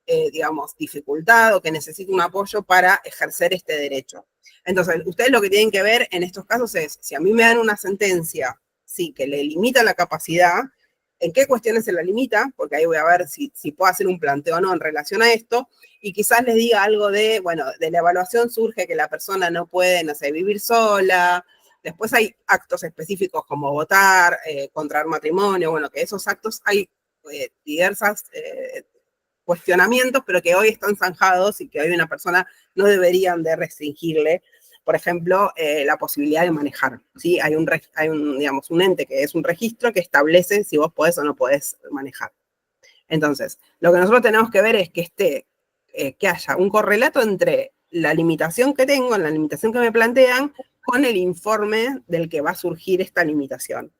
digamos, dificultad o que necesito un apoyo para ejercer este derecho. Entonces, ustedes lo que tienen que ver en estos casos es, si a mí me dan una sentencia, sí, que le limita la capacidad, ¿en qué cuestiones se la limita? Porque ahí voy a ver si puedo hacer un planteo o no en relación a esto, y quizás les diga algo de, bueno, de la evaluación surge que la persona no puede, no sé, vivir sola. Después hay actos específicos como votar, contraer matrimonio, bueno, que esos actos hay diversas cuestionamientos, pero que hoy están zanjados y que hoy una persona no deberían de restringirle, por ejemplo, la posibilidad de manejar, ¿sí? Hay digamos, un ente que es un registro que establece si vos podés o no podés manejar. Entonces, lo que nosotros tenemos que ver es que que haya un correlato entre la limitación que tengo, la limitación que me plantean, con el informe del que va a surgir esta limitación.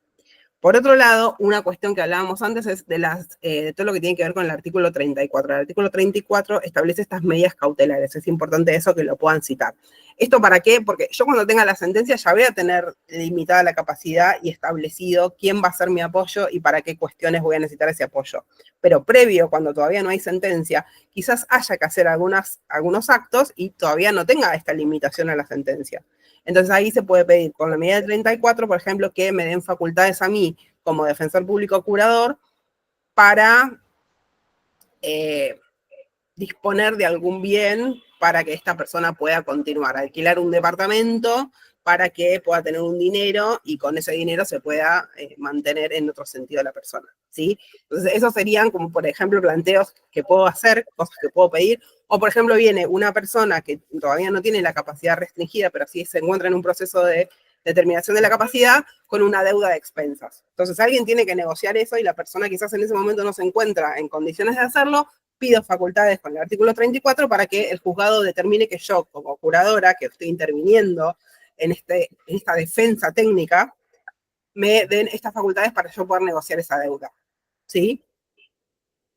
Por otro lado, una cuestión que hablábamos antes es de todo lo que tiene que ver con el artículo 34. El artículo 34 establece estas medidas cautelares. Es importante eso que lo puedan citar. ¿Esto para qué? Porque yo cuando tenga la sentencia ya voy a tener limitada la capacidad y establecido quién va a ser mi apoyo y para qué cuestiones voy a necesitar ese apoyo. Pero previo, cuando todavía no hay sentencia, quizás haya que hacer algunos actos y todavía no tenga esta limitación a la sentencia. Entonces ahí se puede pedir con la medida del 34, por ejemplo, que me den facultades a mí como defensor público curador para disponer de algún bien para que esta persona pueda continuar, alquilar un departamento para que pueda tener un dinero y con ese dinero se pueda mantener en otro sentido la persona, ¿sí? Entonces esos serían como, por ejemplo, planteos que puedo hacer, cosas que puedo pedir. O, por ejemplo, viene una persona que todavía no tiene la capacidad restringida, pero sí se encuentra en un proceso de determinación de la capacidad con una deuda de expensas. Entonces, alguien tiene que negociar eso y la persona quizás en ese momento no se encuentra en condiciones de hacerlo, pido facultades con el artículo 34 para que el juzgado determine que yo, como curadora, que estoy interviniendo en esta defensa técnica, me den estas facultades para yo poder negociar esa deuda. ¿Sí?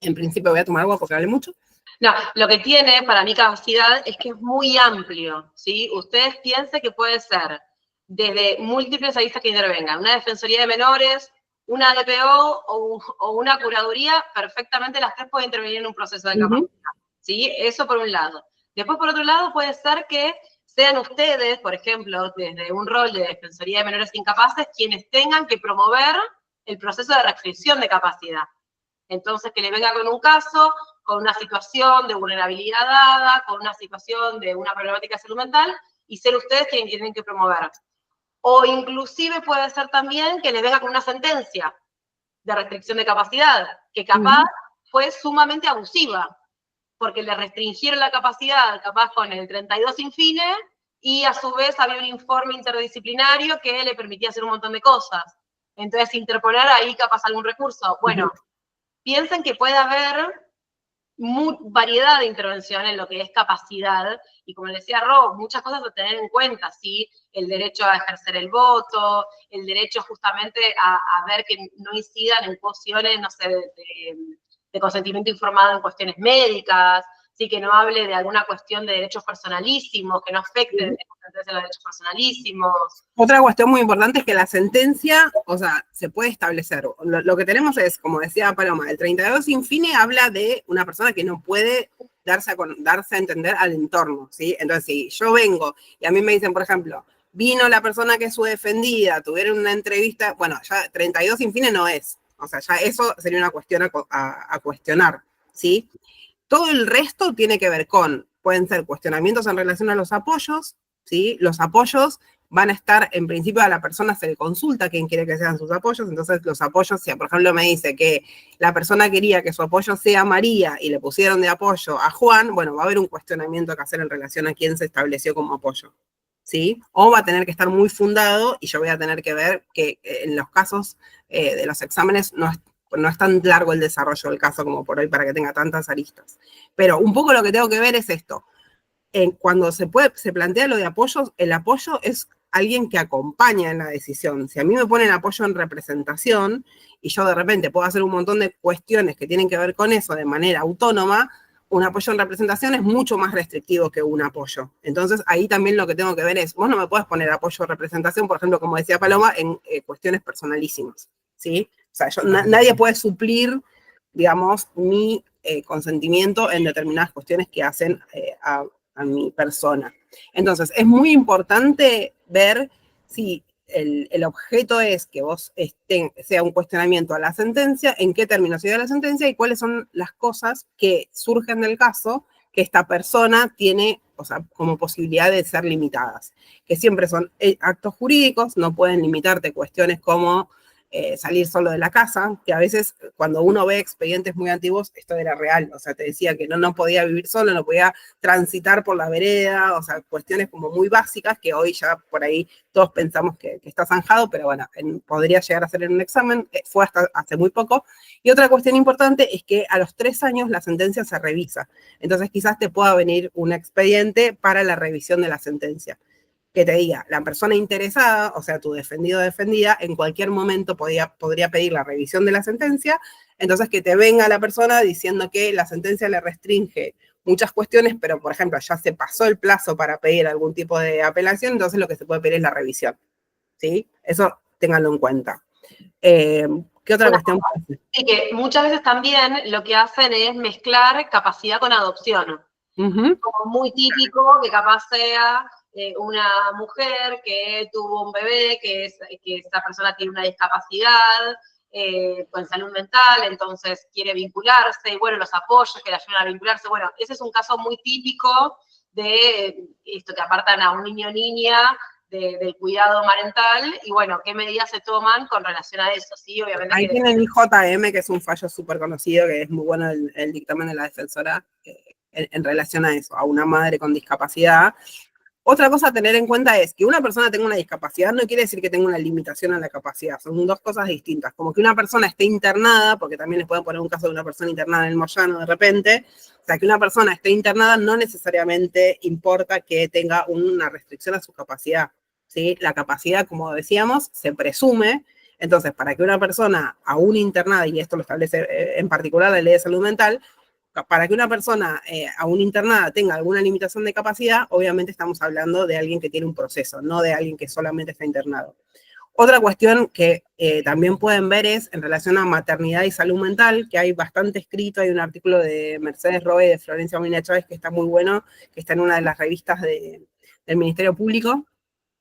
En principio voy a tomar agua porque hablé mucho. No, lo que tiene para mi capacidad es que es muy amplio, ¿sí? Ustedes piensen que puede ser desde múltiples aristas que intervengan, una defensoría de menores, una DPO o una curaduría, perfectamente las tres pueden intervenir en un proceso de capacidad, ¿sí? Eso por un lado. Después, por otro lado, puede ser que sean ustedes, por ejemplo, desde un rol de defensoría de menores incapaces, quienes tengan que promover el proceso de restricción de capacidad. Entonces, que le venga con un caso, con una situación de vulnerabilidad dada, con una situación de una problemática de salud mental, y ser ustedes quienes tienen que promover. O inclusive puede ser también que les venga con una sentencia de restricción de capacidad, que capaz fue sumamente abusiva, porque le restringieron la capacidad, capaz con el 32 sin fines, y a su vez había un informe interdisciplinario que le permitía hacer un montón de cosas. Entonces, interponer ahí capaz algún recurso. Bueno, piensen que puede haber variedad de intervención en lo que es capacidad, y como decía Rob, muchas cosas a tener en cuenta, ¿sí? El derecho a ejercer el voto, el derecho justamente a ver que no incidan en cuestiones, no sé, de consentimiento informado en cuestiones médicas, ¿sí? Que no hable de alguna cuestión de derechos personalísimos, que no afecte los derechos personalísimos. Otra cuestión muy importante es que la sentencia, o sea, se puede establecer. Lo que tenemos es, como decía Paloma, el 32 sin fine habla de una persona que no puede darse a entender al entorno, ¿sí? Entonces, si yo vengo y a mí me dicen, por ejemplo, vino la persona que es su defendida, tuvieron una entrevista, bueno, ya 32 sin fine no es. O sea, ya eso sería una cuestión a cuestionar, ¿sí? Todo el resto tiene que ver con, pueden ser cuestionamientos en relación a los apoyos, ¿sí? Los apoyos van a estar, en principio a la persona se le consulta quién quiere que sean sus apoyos, entonces los apoyos, si por ejemplo me dice que la persona quería que su apoyo sea María y le pusieron de apoyo a Juan, bueno, va a haber un cuestionamiento que hacer en relación a quién se estableció como apoyo, ¿sí? O va a tener que estar muy fundado y yo voy a tener que ver que en los casos de los exámenes no es tan largo el desarrollo del caso como por hoy para que tenga tantas aristas. Pero un poco lo que tengo que ver es esto. Cuando se plantea lo de apoyos, el apoyo es alguien que acompaña en la decisión. Si a mí me ponen apoyo en representación y yo de repente puedo hacer un montón de cuestiones que tienen que ver con eso de manera autónoma, un apoyo en representación es mucho más restrictivo que un apoyo. Entonces, ahí también lo que tengo que ver es, vos no me podés poner apoyo en representación, por ejemplo, como decía Paloma, en cuestiones personalísimas, ¿sí? O sea, nadie puede suplir, digamos, mi consentimiento en determinadas cuestiones que hacen a mi persona. Entonces, es muy importante ver si el objeto es que vos sea un cuestionamiento a la sentencia, en qué términos se dio la sentencia y cuáles son las cosas que surgen del caso que esta persona tiene, o sea, como posibilidad de ser limitadas, que siempre son actos jurídicos, no pueden limitarte cuestiones como salir solo de la casa, que a veces cuando uno ve expedientes muy antiguos, esto era real, o sea, te decía que no podía vivir solo, no podía transitar por la vereda, o sea, cuestiones como muy básicas que hoy ya por ahí todos pensamos que está zanjado, pero bueno, podría llegar a ser en un examen, fue hasta hace muy poco. Y otra cuestión importante es que a los 3 años la sentencia se revisa, entonces quizás te pueda venir un expediente para la revisión de la sentencia, que te diga, la persona interesada, o sea, tu defendido o defendida, en cualquier momento podría pedir la revisión de la sentencia, entonces que te venga la persona diciendo que la sentencia le restringe muchas cuestiones, pero por ejemplo, ya se pasó el plazo para pedir algún tipo de apelación, entonces lo que se puede pedir es la revisión, ¿sí? Eso ténganlo en cuenta. ¿Qué otra cuestión? Sí, que muchas veces también lo que hacen es mezclar capacidad con adopción. Como muy típico que capaz sea una mujer que tuvo un bebé, que esa persona tiene una discapacidad con salud mental, entonces quiere vincularse, y bueno, los apoyos que le ayudan a vincularse. Bueno, ese es un caso muy típico de esto, que apartan a un niño o niña del cuidado parental, y bueno, qué medidas se toman con relación a eso, ¿sí? Obviamente ahí que tienen el IJM, que es un fallo súper conocido, que es muy bueno el dictamen de la defensora en relación a eso, a una madre con discapacidad. Otra cosa a tener en cuenta es que una persona tenga una discapacidad no quiere decir que tenga una limitación a la capacidad, son dos cosas distintas. Como que una persona esté internada, porque también les pueden poner un caso de una persona internada en el Moyano de repente, o sea, que una persona esté internada no necesariamente importa que tenga una restricción a su capacidad, ¿sí? La capacidad, como decíamos, se presume. Entonces, para que una persona aún internada, y esto lo establece en particular la Ley de Salud Mental, para que una persona aún internada tenga alguna limitación de capacidad, obviamente estamos hablando de alguien que tiene un proceso, no de alguien que solamente está internado. Otra cuestión que también pueden ver es en relación a maternidad y salud mental, que hay bastante escrito, hay un artículo de Mercedes Roe y de Florencia Molina Chávez que está muy bueno, que está en una de las revistas del Ministerio Público,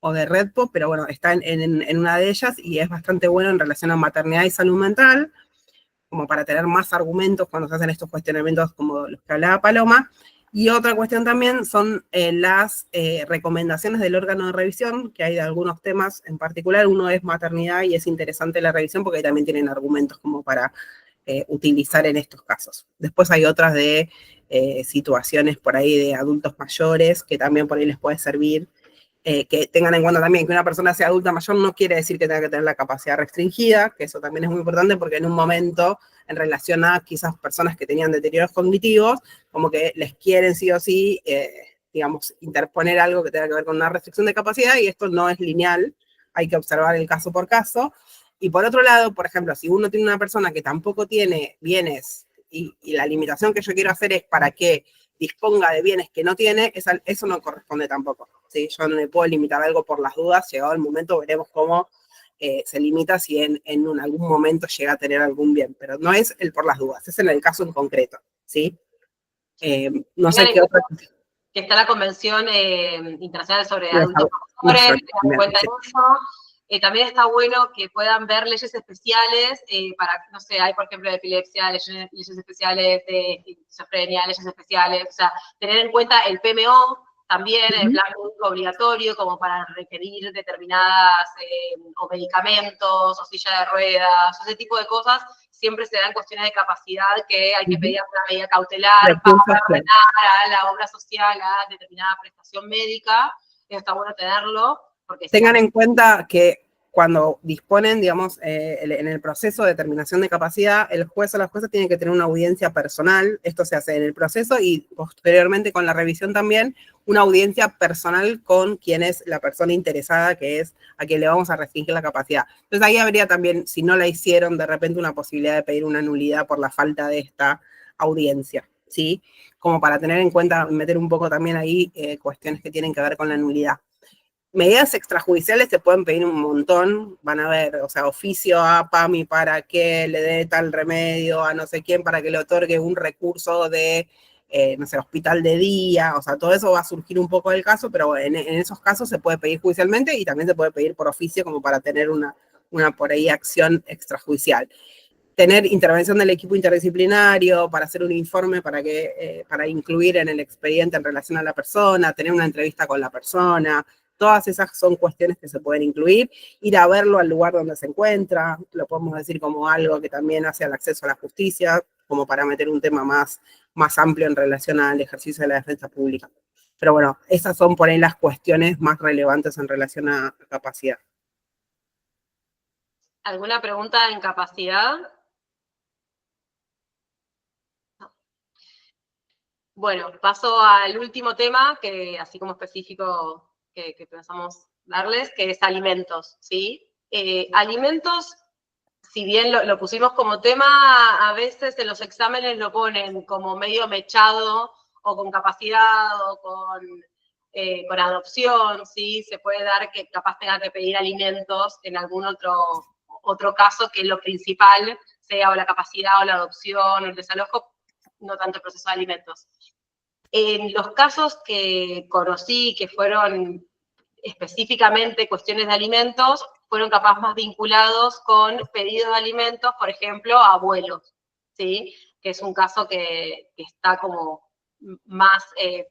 o de Redpo, pero bueno, está en una de ellas y es bastante bueno en relación a maternidad y salud mental, como para tener más argumentos cuando se hacen estos cuestionamientos como los que hablaba Paloma. Y otra cuestión también son las recomendaciones del órgano de revisión, que hay de algunos temas en particular. Uno es maternidad y es interesante la revisión porque también tienen argumentos como para utilizar en estos casos. Después hay otras de situaciones por ahí de adultos mayores, que también por ahí les puede servir. Que tengan en cuenta también que una persona sea adulta mayor no quiere decir que tenga que tener la capacidad restringida, que eso también es muy importante porque en un momento, en relación a quizás personas que tenían deterioros cognitivos, como que les quieren sí o sí, digamos, interponer algo que tenga que ver con una restricción de capacidad y esto no es lineal, hay que observar el caso por caso. Y por otro lado, por ejemplo, si uno tiene una persona que tampoco tiene bienes y la limitación que yo quiero hacer es para que disponga de bienes que no tiene, eso no corresponde tampoco. ¿Sí? Yo no me puedo limitar algo por las dudas, llegado el momento veremos cómo se limita si en algún momento llega a tener algún bien, pero no es el por las dudas, es en el caso en concreto, ¿sí? No sé qué otra cosa. Que está la Convención Internacional sobre Adultos Mayores, que cuenta eso. También está bueno que puedan ver leyes especiales para, no sé, hay por ejemplo de epilepsia, leyes especiales de esquizofrenia, leyes especiales, o sea, tener en cuenta el PMO, también el plan médico obligatorio, como para requerir determinadas o medicamentos, o silla de ruedas, ese tipo de cosas, siempre se dan cuestiones de capacidad que hay que pedir una medida cautelar para ordenar a la obra social a determinada prestación médica. Está bueno tenerlo. Porque tengan en cuenta que cuando disponen, digamos, en el proceso de determinación de capacidad, el juez o la jueza tiene que tener una audiencia personal, esto se hace en el proceso y posteriormente con la revisión también, una audiencia personal con quien es la persona interesada, que es a quien le vamos a restringir la capacidad. Entonces ahí habría también, si no la hicieron, de repente una posibilidad de pedir una nulidad por la falta de esta audiencia, ¿sí? Como para tener en cuenta, meter un poco también ahí cuestiones que tienen que ver con la nulidad. Medidas extrajudiciales se pueden pedir un montón, van a ver, o sea, oficio a PAMI para que le dé tal remedio a no sé quién, para que le otorgue un recurso de, no sé, hospital de día, o sea, todo eso va a surgir un poco del caso, pero en esos casos se puede pedir judicialmente y también se puede pedir por oficio como para tener una por ahí acción extrajudicial. Tener intervención del equipo interdisciplinario para hacer un informe para incluir en el expediente en relación a la persona, tener una entrevista con la persona. Todas esas son cuestiones que se pueden incluir, ir a verlo al lugar donde se encuentra, lo podemos decir como algo que también hace al acceso a la justicia, como para meter un tema más amplio en relación al ejercicio de la defensa pública. Pero bueno, esas son por ahí las cuestiones más relevantes en relación a capacidad. ¿Alguna pregunta en capacidad? Bueno, paso al último tema, que así como específico que pensamos darles, que es alimentos, ¿sí? Alimentos, si bien lo pusimos como tema, a veces en los exámenes lo ponen como medio mechado, o con capacidad, o con adopción, ¿sí? Se puede dar que capaz tenga que pedir alimentos en algún otro caso, que lo principal sea o la capacidad, o la adopción, o el desalojo, no tanto el proceso de alimentos. En los casos que conocí, que fueron específicamente cuestiones de alimentos, fueron capaz más vinculados con pedidos de alimentos, por ejemplo, a abuelos, ¿sí? Que es un caso que está como más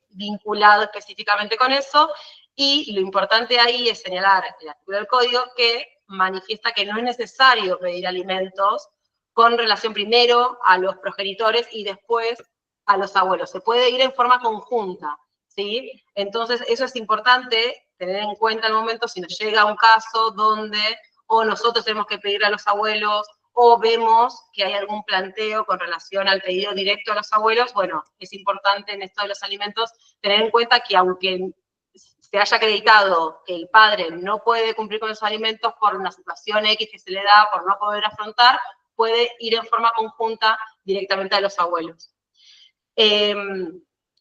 vinculado específicamente con eso, y lo importante ahí es señalar el artículo del código que manifiesta que no es necesario pedir alimentos con relación primero a los progenitores y después a los abuelos. Se puede ir en forma conjunta, ¿sí? Entonces, eso es importante tener en cuenta al momento si nos llega un caso donde o nosotros tenemos que pedirle a los abuelos o vemos que hay algún planteo con relación al pedido directo a los abuelos. Bueno, es importante en esto de los alimentos tener en cuenta que aunque se haya acreditado que el padre no puede cumplir con esos alimentos por una situación X que se le da, por no poder afrontar, puede ir en forma conjunta directamente a los abuelos.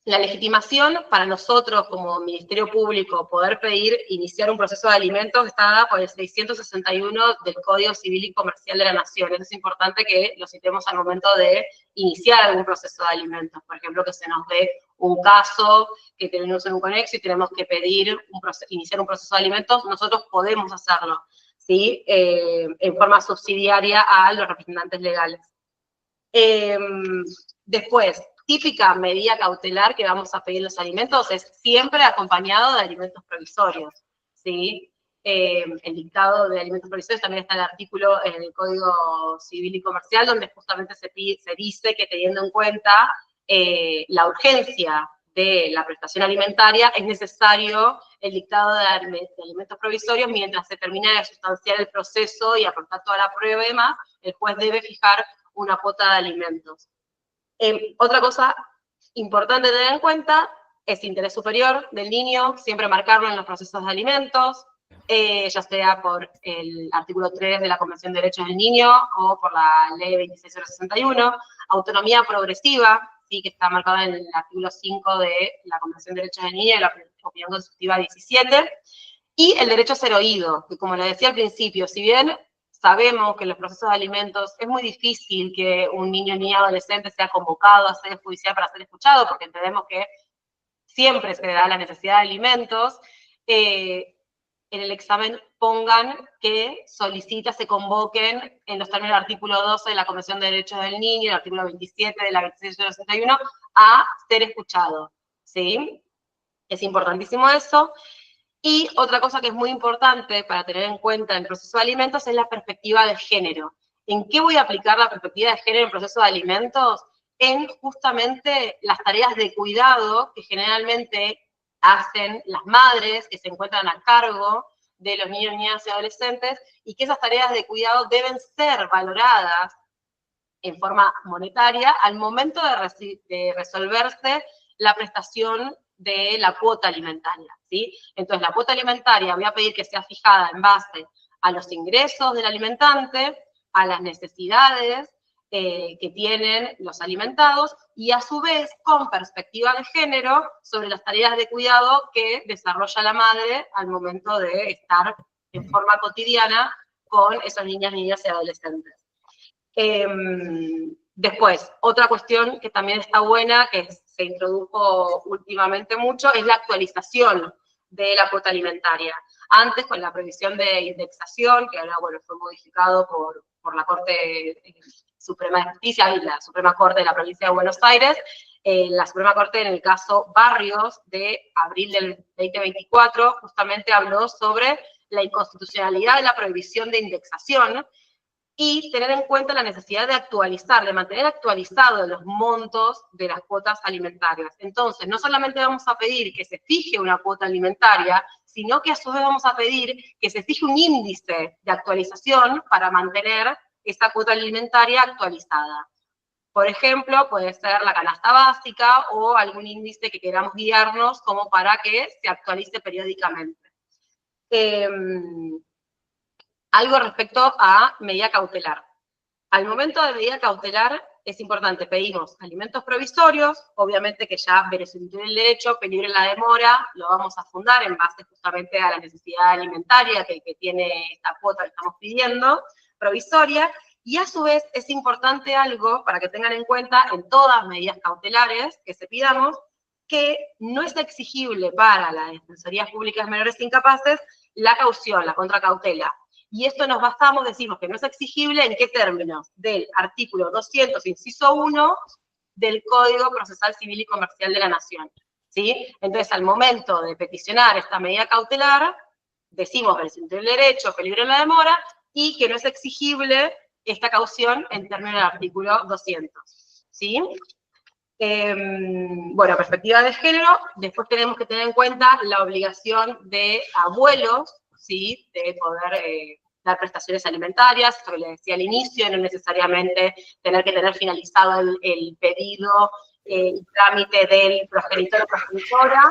La legitimación para nosotros como Ministerio Público poder pedir iniciar un proceso de alimentos está dada por el 661 del Código Civil y Comercial de la Nación. Es importante que lo citemos al momento de iniciar algún proceso de alimentos. Por ejemplo, que se nos dé un caso que tenemos en un conexo y tenemos que pedir iniciar un proceso de alimentos, nosotros podemos hacerlo, ¿sí? En forma subsidiaria a los representantes legales. Después, típica medida cautelar que vamos a pedir los alimentos es siempre acompañado de alimentos provisorios, ¿sí? El dictado de alimentos provisorios también está en el artículo en el Código Civil y Comercial, donde justamente se dice que teniendo en cuenta la urgencia de la prestación alimentaria, es necesario el dictado de alimentos provisorios mientras se termina de sustanciar el proceso y aportar toda la prueba y demás, el juez debe fijar una cuota de alimentos. Otra cosa importante tener en cuenta es interés superior del niño, siempre marcarlo en los procesos de alimentos, ya sea por el artículo 3 de la Convención de Derechos del Niño o por la Ley 26061, autonomía progresiva, ¿sí? Que está marcada en el artículo 5 de la Convención de Derechos del Niño y la opinión constitutiva 17, y el derecho a ser oído, que como le decía al principio, si bien sabemos que en los procesos de alimentos es muy difícil que un niño ni adolescente sea convocado a sede judicial para ser escuchado, porque entendemos que siempre se da la necesidad de alimentos, en el examen pongan que se convoquen en los términos del artículo 12 de la Convención de Derechos del Niño y el artículo 27 de la 2661 a ser escuchado, ¿sí? Es importantísimo eso. Y otra cosa que es muy importante para tener en cuenta en el proceso de alimentos es la perspectiva de género. ¿En qué voy a aplicar la perspectiva de género en el proceso de alimentos? En justamente las tareas de cuidado que generalmente hacen las madres que se encuentran a cargo de los niños, niñas y adolescentes, y que esas tareas de cuidado deben ser valoradas en forma monetaria al momento de resolverse la prestación de la cuota alimentaria, ¿sí? Entonces, la cuota alimentaria voy a pedir que sea fijada en base a los ingresos del alimentante, a las necesidades que tienen los alimentados, y a su vez con perspectiva de género sobre las tareas de cuidado que desarrolla la madre al momento de estar en forma cotidiana con esas niñas, niñas y adolescentes. Después, otra cuestión que también está buena, que se introdujo últimamente mucho, es la actualización de la cuota alimentaria. Antes, con la previsión de indexación, que ahora, bueno, fue modificado por la Corte Suprema de Justicia y la Suprema Corte de la Provincia de Buenos Aires, la Suprema Corte, en el caso Barrios, de abril del 2024, justamente habló sobre la inconstitucionalidad de la prohibición de indexación, y tener en cuenta la necesidad de actualizar, de mantener actualizados los montos de las cuotas alimentarias. Entonces, no solamente vamos a pedir que se fije una cuota alimentaria, sino que a su vez vamos a pedir que se fije un índice de actualización para mantener esa cuota alimentaria actualizada. Por ejemplo, puede ser la canasta básica o algún índice que queramos guiarnos como para que se actualice periódicamente. Algo respecto a medida cautelar. Al momento de medida cautelar es importante, pedimos alimentos provisorios, obviamente que ya beneficia el derecho, peligro en la demora, lo vamos a fundar en base justamente a la necesidad alimentaria que tiene esta cuota que estamos pidiendo, provisoria, y a su vez es importante algo para que tengan en cuenta en todas medidas cautelares que se pidamos, que no es exigible para las defensorías públicas de menores incapaces la caución, la contracautela. Y esto nos basamos, decimos que no es exigible, ¿en qué términos? Del artículo 200, inciso 1, del Código Procesal Civil y Comercial de la Nación, ¿sí? Entonces, al momento de peticionar esta medida cautelar, decimos beneficio del derecho, peligro en la demora, y que no es exigible esta caución en términos del artículo 200, ¿sí? Bueno, perspectiva de género, después tenemos que tener en cuenta la obligación de abuelos, ¿sí? De poder dar prestaciones alimentarias, esto que les decía al inicio, no necesariamente tener que tener finalizado el pedido y trámite del progenitor o progenitora,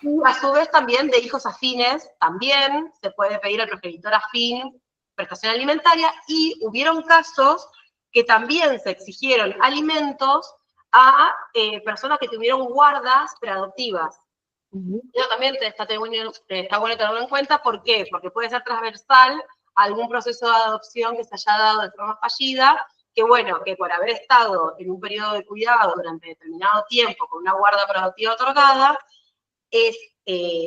y a su vez también de hijos afines, también se puede pedir al progenitor afín prestación alimentaria, y hubieron casos que también se exigieron alimentos a personas que tuvieron guardas preadoptivas. Eso también está bueno tenerlo en cuenta. ¿Por qué? Porque puede ser transversal a algún proceso de adopción que se haya dado de forma fallida, que bueno, que por haber estado en un periodo de cuidado durante determinado tiempo con una guarda preadoptiva otorgada, es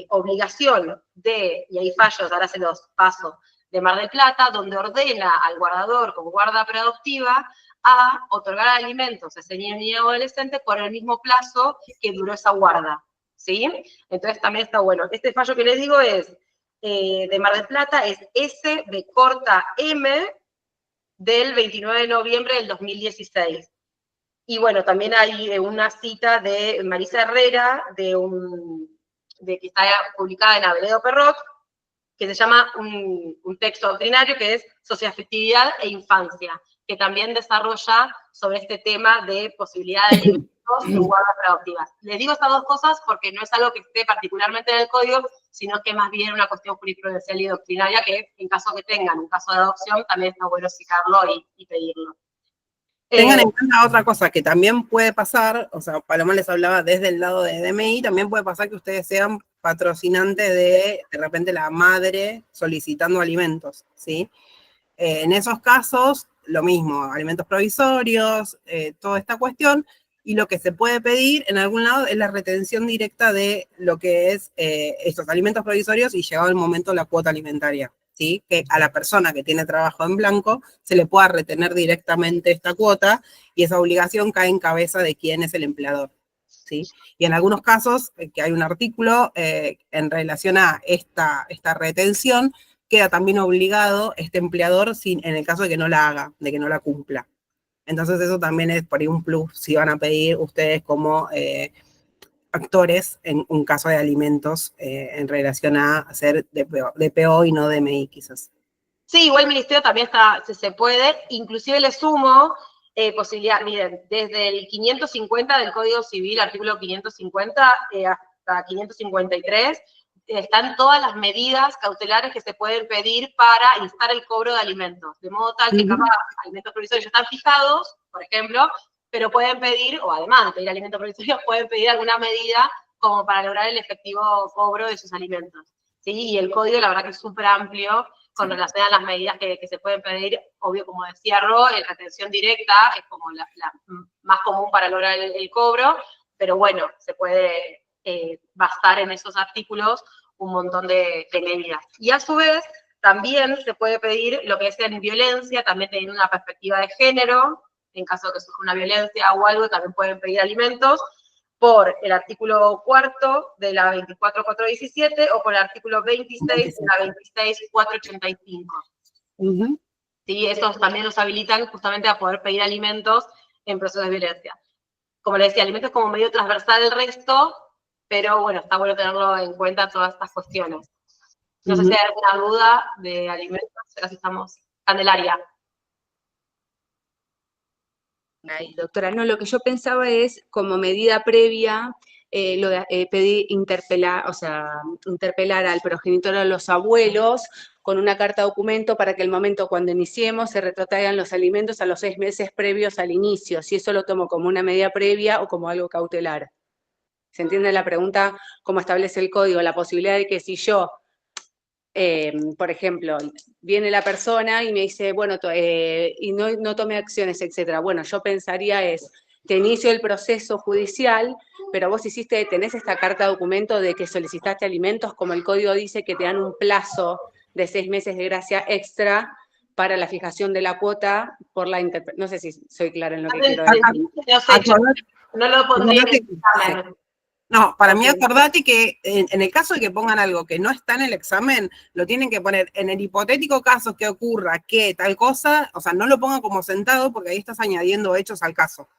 obligación de, y hay fallos, ahora se los paso, de Mar del Plata, donde ordena al guardador con guarda preadoptiva a otorgar alimentos a ese niño, niña o adolescente por el mismo plazo que duró esa guarda, ¿sí? Entonces también está bueno. Este fallo que les digo es de Mar del Plata, es S de corta M del 29 de noviembre del 2016. Y bueno, también hay una cita de Marisa Herrera, de que está publicada en Aveledo Perrot, que se llama un texto doctrinario que es Socioafectividad e Infancia, que también desarrolla sobre este tema de posibilidades de alimentos en guardas preadoptivas. Les digo estas dos cosas porque no es algo que esté particularmente en el código, sino que más bien una cuestión jurisprudencial y doctrinaria que, en caso que tengan un caso de adopción, también está bueno citarlo y pedirlo. Tengan en cuenta otra cosa que también puede pasar, o sea, Paloma les hablaba desde el lado de DMI, también puede pasar que ustedes sean patrocinantes de repente, la madre solicitando alimentos, ¿sí? En esos casos, lo mismo, alimentos provisorios, toda esta cuestión, y lo que se puede pedir en algún lado es la retención directa de lo que es estos alimentos provisorios y llegado el momento la cuota alimentaria. ¿Sí? Que a la persona que tiene trabajo en blanco se le pueda retener directamente esta cuota y esa obligación cae en cabeza de quién es el empleador, ¿sí? Y en algunos casos, que hay un artículo en relación a esta retención, queda también obligado este empleador en el caso de que no la haga, de que no la cumpla. Entonces eso también es por ahí un plus si van a pedir ustedes como actores en un caso de alimentos en relación a hacer DPO y no DMI quizás. Sí, igual el ministerio también se puede, inclusive le sumo posibilidad, miren, desde el 550 del Código Civil, artículo 550 hasta 553, están todas las medidas cautelares que se pueden pedir para instar el cobro de alimentos, de modo tal que capaz alimentos provisorios ya están fijados, por ejemplo, pero pueden pedir, o además de pedir alimentos provisorios, pueden pedir alguna medida como para lograr el efectivo cobro de sus alimentos. ¿Sí? Y el código, la verdad que es súper amplio con relación a las medidas que se pueden pedir. Obvio, como decía Ro, la retención directa es como la más común para lograr el cobro, pero bueno, se puede basar en esos artículos un montón de medidas. Y a su vez, también se puede pedir lo que es en violencia, también teniendo una perspectiva de género, en caso de que surja una violencia o algo, también pueden pedir alimentos, por el artículo 4 de la 24.417 o por el artículo 26 de la 26.485. ¿Sí? Esos también nos habilitan justamente a poder pedir alimentos en procesos de violencia. Como les decía, alimentos como medio transversal del resto, pero bueno, está bueno tenerlo en cuenta todas estas cuestiones. No sé si hay alguna duda de alimentos, casi estamos. Candelaria. Ay, doctora, no, lo que yo pensaba es, como medida previa, pedir interpelar al progenitor o a los abuelos con una carta documento para que el momento cuando iniciemos se retrotraigan los alimentos a los 6 meses previos al inicio, si eso lo tomo como una medida previa o como algo cautelar. ¿Se entiende la pregunta? ¿Cómo establece el código? La posibilidad de que si yo, por ejemplo, viene la persona y me dice, bueno, y no tome acciones, etcétera. Bueno, yo pensaría te inicio el proceso judicial, pero vos tenés esta carta documento de que solicitaste alimentos, como el código dice que te dan un plazo de 6 meses de gracia extra para la fijación de la cuota por la no sé si soy clara en lo que quiero decir. No lo pondría en el examen. No, para mí acordate que en el caso de que pongan algo que no está en el examen, lo tienen que poner en el hipotético caso que ocurra que tal cosa, o sea, no lo pongan como sentado porque ahí estás añadiendo hechos al caso.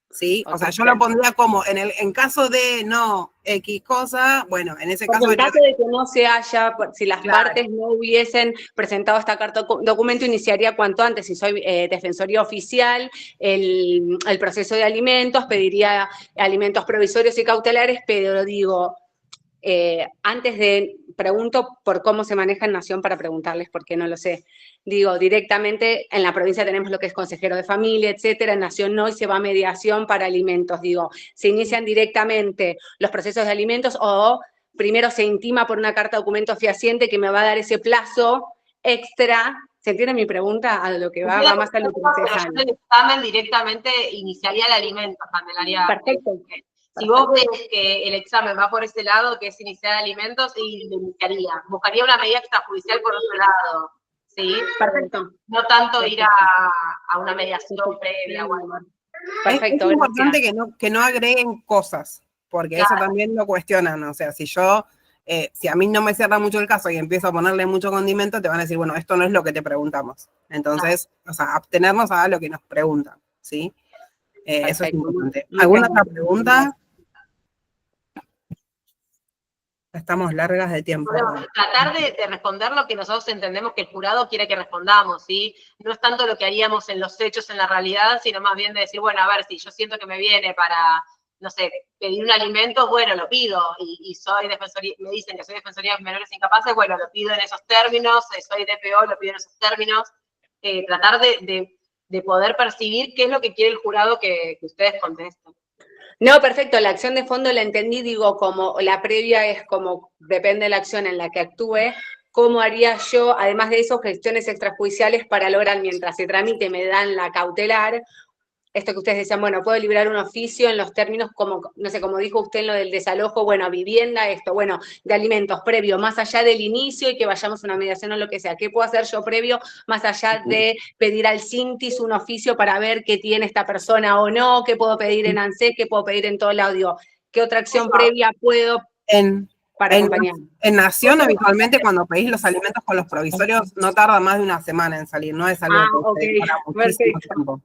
¿Sí? O sea, yo lo pondría como en caso de no X cosa, bueno, en ese caso... En caso de que no se haya, si las partes no hubiesen presentado esta carta documento, iniciaría cuanto antes, si soy defensoría oficial, el proceso de alimentos, pediría alimentos provisorios y cautelares, pero digo, pregunto por cómo se maneja en Nación para preguntarles por qué no lo sé. Digo, directamente en la provincia tenemos lo que es consejero de familia, etcétera, en Nación no, y se va a mediación para alimentos. Digo, ¿se inician directamente los procesos de alimentos o primero se intima por una carta documento fehaciente que me va a dar ese plazo extra? ¿Se entiende mi pregunta? A lo que va más a lo procesal. El examen directamente iniciaría el alimento, Candelaria. Perfecto. Si vos ves que el examen va por ese lado, que es iniciar alimentos, y lo iniciaría. Buscaría una medida extrajudicial por otro lado, ¿sí? Perfecto. No tanto ir a una mediación previa o algo. Perfecto. Es importante que no agreguen cosas, porque eso también lo cuestionan. O sea, si a mí no me cierra mucho el caso y empiezo a ponerle mucho condimento, te van a decir, bueno, esto no es lo que te preguntamos. Entonces, o sea, abstenernos a lo que nos preguntan, ¿sí? Eso es importante. ¿Alguna otra pregunta? Estamos largas de tiempo. Bueno, tratar de responder lo que nosotros entendemos que el jurado quiere que respondamos, ¿sí? No es tanto lo que haríamos en los hechos, en la realidad, sino más bien de decir, bueno, a ver, si yo siento que me viene para, no sé, pedir un alimento, bueno, lo pido, y soy defensoría, me dicen que soy defensoría de menores incapaces, bueno, lo pido en esos términos, soy DPO, lo pido en esos términos. Tratar de poder percibir qué es lo que quiere el jurado que ustedes contesten. No, perfecto, la acción de fondo la entendí, digo, como la previa es como, depende de la acción en la que actúe, ¿cómo haría yo, además de eso, gestiones extrajudiciales para lograr, mientras se tramite, me dan la cautelar? Esto que ustedes decían, bueno, puedo liberar un oficio en los términos como, no sé, como dijo usted en lo del desalojo, bueno, vivienda, esto, bueno, de alimentos previo, más allá del inicio y que vayamos a una mediación o lo que sea. ¿Qué puedo hacer yo previo, más allá de pedir al CINTIS un oficio para ver qué tiene esta persona o no? ¿Qué puedo pedir en ANSES? ¿Qué puedo pedir en todo el audio? ¿Qué otra acción previa puedo para acompañar? En Nación, habitualmente, cuando pedís los alimentos con los provisorios, no tarda más de una semana en salir, no es algo que se demora muchísimo tiempo.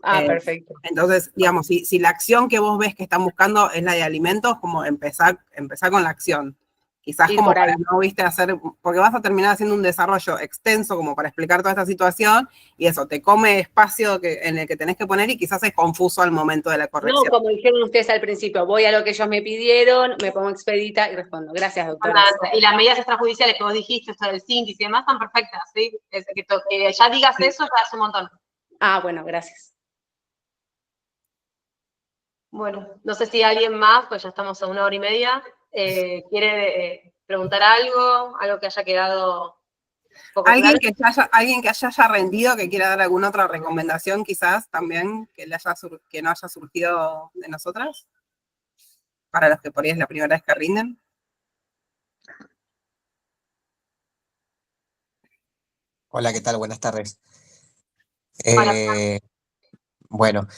Perfecto. Entonces, digamos, si la acción que vos ves que están buscando es la de alimentos, como empezar con la acción. Quizás Ir como por ahí. para no, viste, hacer, porque vas a terminar haciendo un desarrollo extenso como para explicar toda esta situación, y eso, te come espacio en el que tenés que poner y quizás es confuso al momento de la No, corrección. como dijeron ustedes al principio, voy a lo que ellos me pidieron, me pongo expedita y respondo. Gracias, doctora. Y las medidas extrajudiciales que vos dijiste, esto del síndice y demás, están perfectas, ¿sí? Que ya digas eso ya es un montón. Bueno, gracias. Bueno, no sé si alguien más, pues ya estamos a 1 hora y media, quiere preguntar algo que haya quedado un poco Alguien claro. alguien que haya rendido, que quiera dar alguna otra recomendación quizás también, que no haya surgido de nosotras, para los que por ahí es la primera vez que rinden. Hola, ¿qué tal? Buenas tardes. Para- Bueno,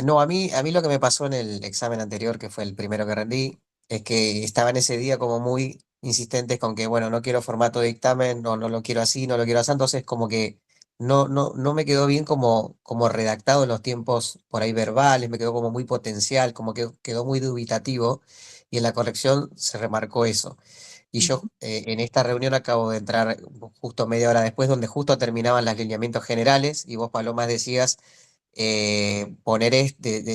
no, a mí lo que me pasó en el examen anterior, que fue el primero que rendí, es que estaba en ese día como muy insistentes con que, bueno, no quiero formato de dictamen, no lo quiero así, no lo quiero así, entonces como que no me quedó bien como redactado en los tiempos por ahí verbales, me quedó como muy potencial, como que quedó muy dubitativo, y en la corrección se remarcó eso. Y yo en esta reunión acabo de entrar justo media hora después, donde justo terminaban los lineamientos generales, y vos, Paloma, decías de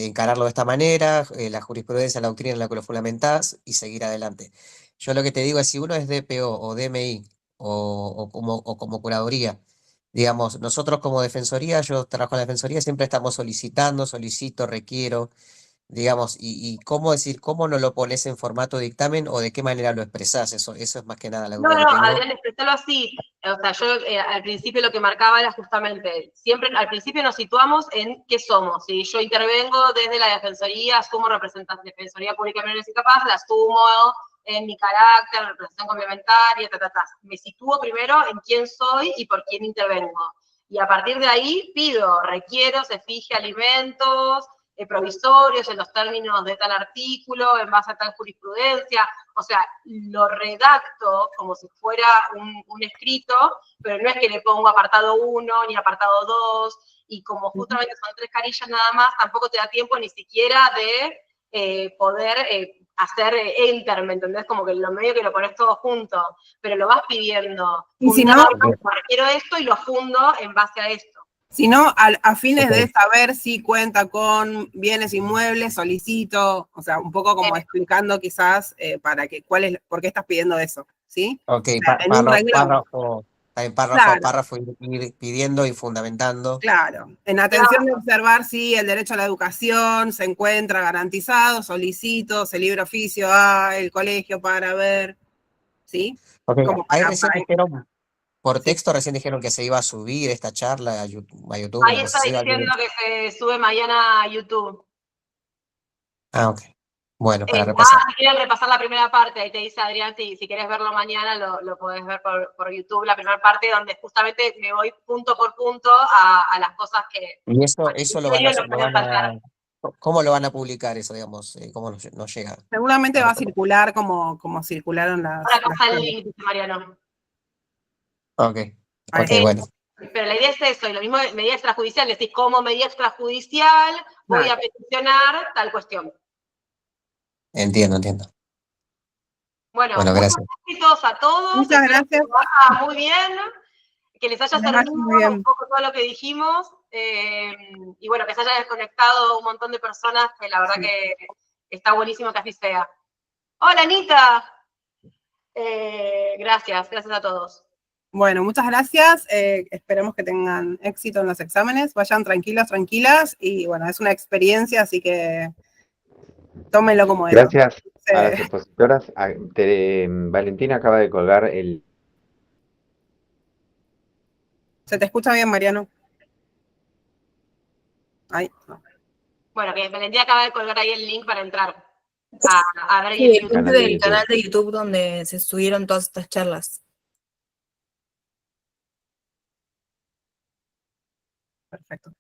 encararlo de esta manera, la jurisprudencia, la doctrina en la que lo fundamentás y seguir adelante. Yo lo que te digo es, si uno es DPO o DMI o como curaduría, digamos, nosotros como defensoría, yo trabajo en la defensoría, siempre estamos solicito, requiero, digamos, y cómo decir, cómo no lo pones en formato dictamen o de qué manera lo expresás, eso es más que nada la No, duda que tengo. Adrián, expresarlo así. O sea, yo al principio lo que marcaba era justamente, siempre al principio nos situamos en qué somos. Si yo intervengo desde la Defensoría, asumo representación de Defensoría Pública de Menores y Capaces, la asumo en mi carácter, representación complementaria, Me sitúo primero en quién soy y por quién intervengo. Y a partir de ahí pido, requiero, se fije alimentos, provisorios en los términos de tal artículo, en base a tal jurisprudencia. O sea, lo redacto como si fuera un escrito, pero no es que le pongo apartado 1 ni apartado 2, y como justamente son 3 carillas nada más, tampoco te da tiempo ni siquiera de poder hacer enter, ¿me entendés? Como que lo medio que lo pones todo junto, pero lo vas pidiendo. Y si no, quiero esto y lo fundo en base a esto. Si no, a fines de saber si cuenta con bienes inmuebles, solicito, o sea, un poco como explicando quizás por qué estás pidiendo eso, ¿sí? Ok, o sea, en un renglón. Párrafo, ir pidiendo y fundamentando. Claro, en atención de observar si el derecho a la educación se encuentra garantizado, solicito, se libre oficio el colegio para ver, ¿sí? Okay. Como Ahí recién dijeron, por texto recién dijeron que se iba a subir esta charla a YouTube. Ahí está diciendo que se sube mañana a YouTube. Ok. Bueno, para repasar. Si quieren repasar la primera parte, ahí te dice Adrián, si quieres verlo mañana, lo podés ver por YouTube, la primera parte donde justamente me voy punto por punto a las cosas que... ¿Y eso lo van a ¿cómo lo van a publicar eso, digamos? ¿Cómo nos llega? Seguramente va a circular como circularon las... Ahora pasa el link, dice Mariano. Ok, bueno. Pero la idea es eso, y lo mismo de medida extrajudicial, decís, como medida extrajudicial voy a peticionar tal cuestión. Entiendo. Bueno, gracias. Muchos a todos. Muchas gracias. Muy bien. Que les haya servido un poco todo lo que dijimos. Y bueno, que se haya desconectado un montón de personas, que la verdad que está buenísimo que así sea. Hola, Anita. Gracias a todos. Bueno, muchas gracias. Esperemos que tengan éxito en los exámenes. Vayan tranquilas. Y bueno, es una experiencia, así que tómenlo como es. Gracias a las expositoras. Valentina acaba de colgar el... Se te escucha bien, Mariano. Ay, no. Bueno, que Valentina acaba de colgar ahí el link para entrar a ver el link del canal de YouTube donde se subieron todas estas charlas. Perfecto.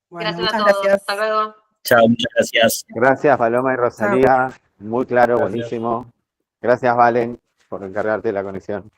Bueno, gracias a todos. Gracias. Hasta luego. Chao, muchas gracias. Gracias, Paloma y Rosalía. Muy claro, buenísimo. Gracias, Valen, por encargarte de la conexión.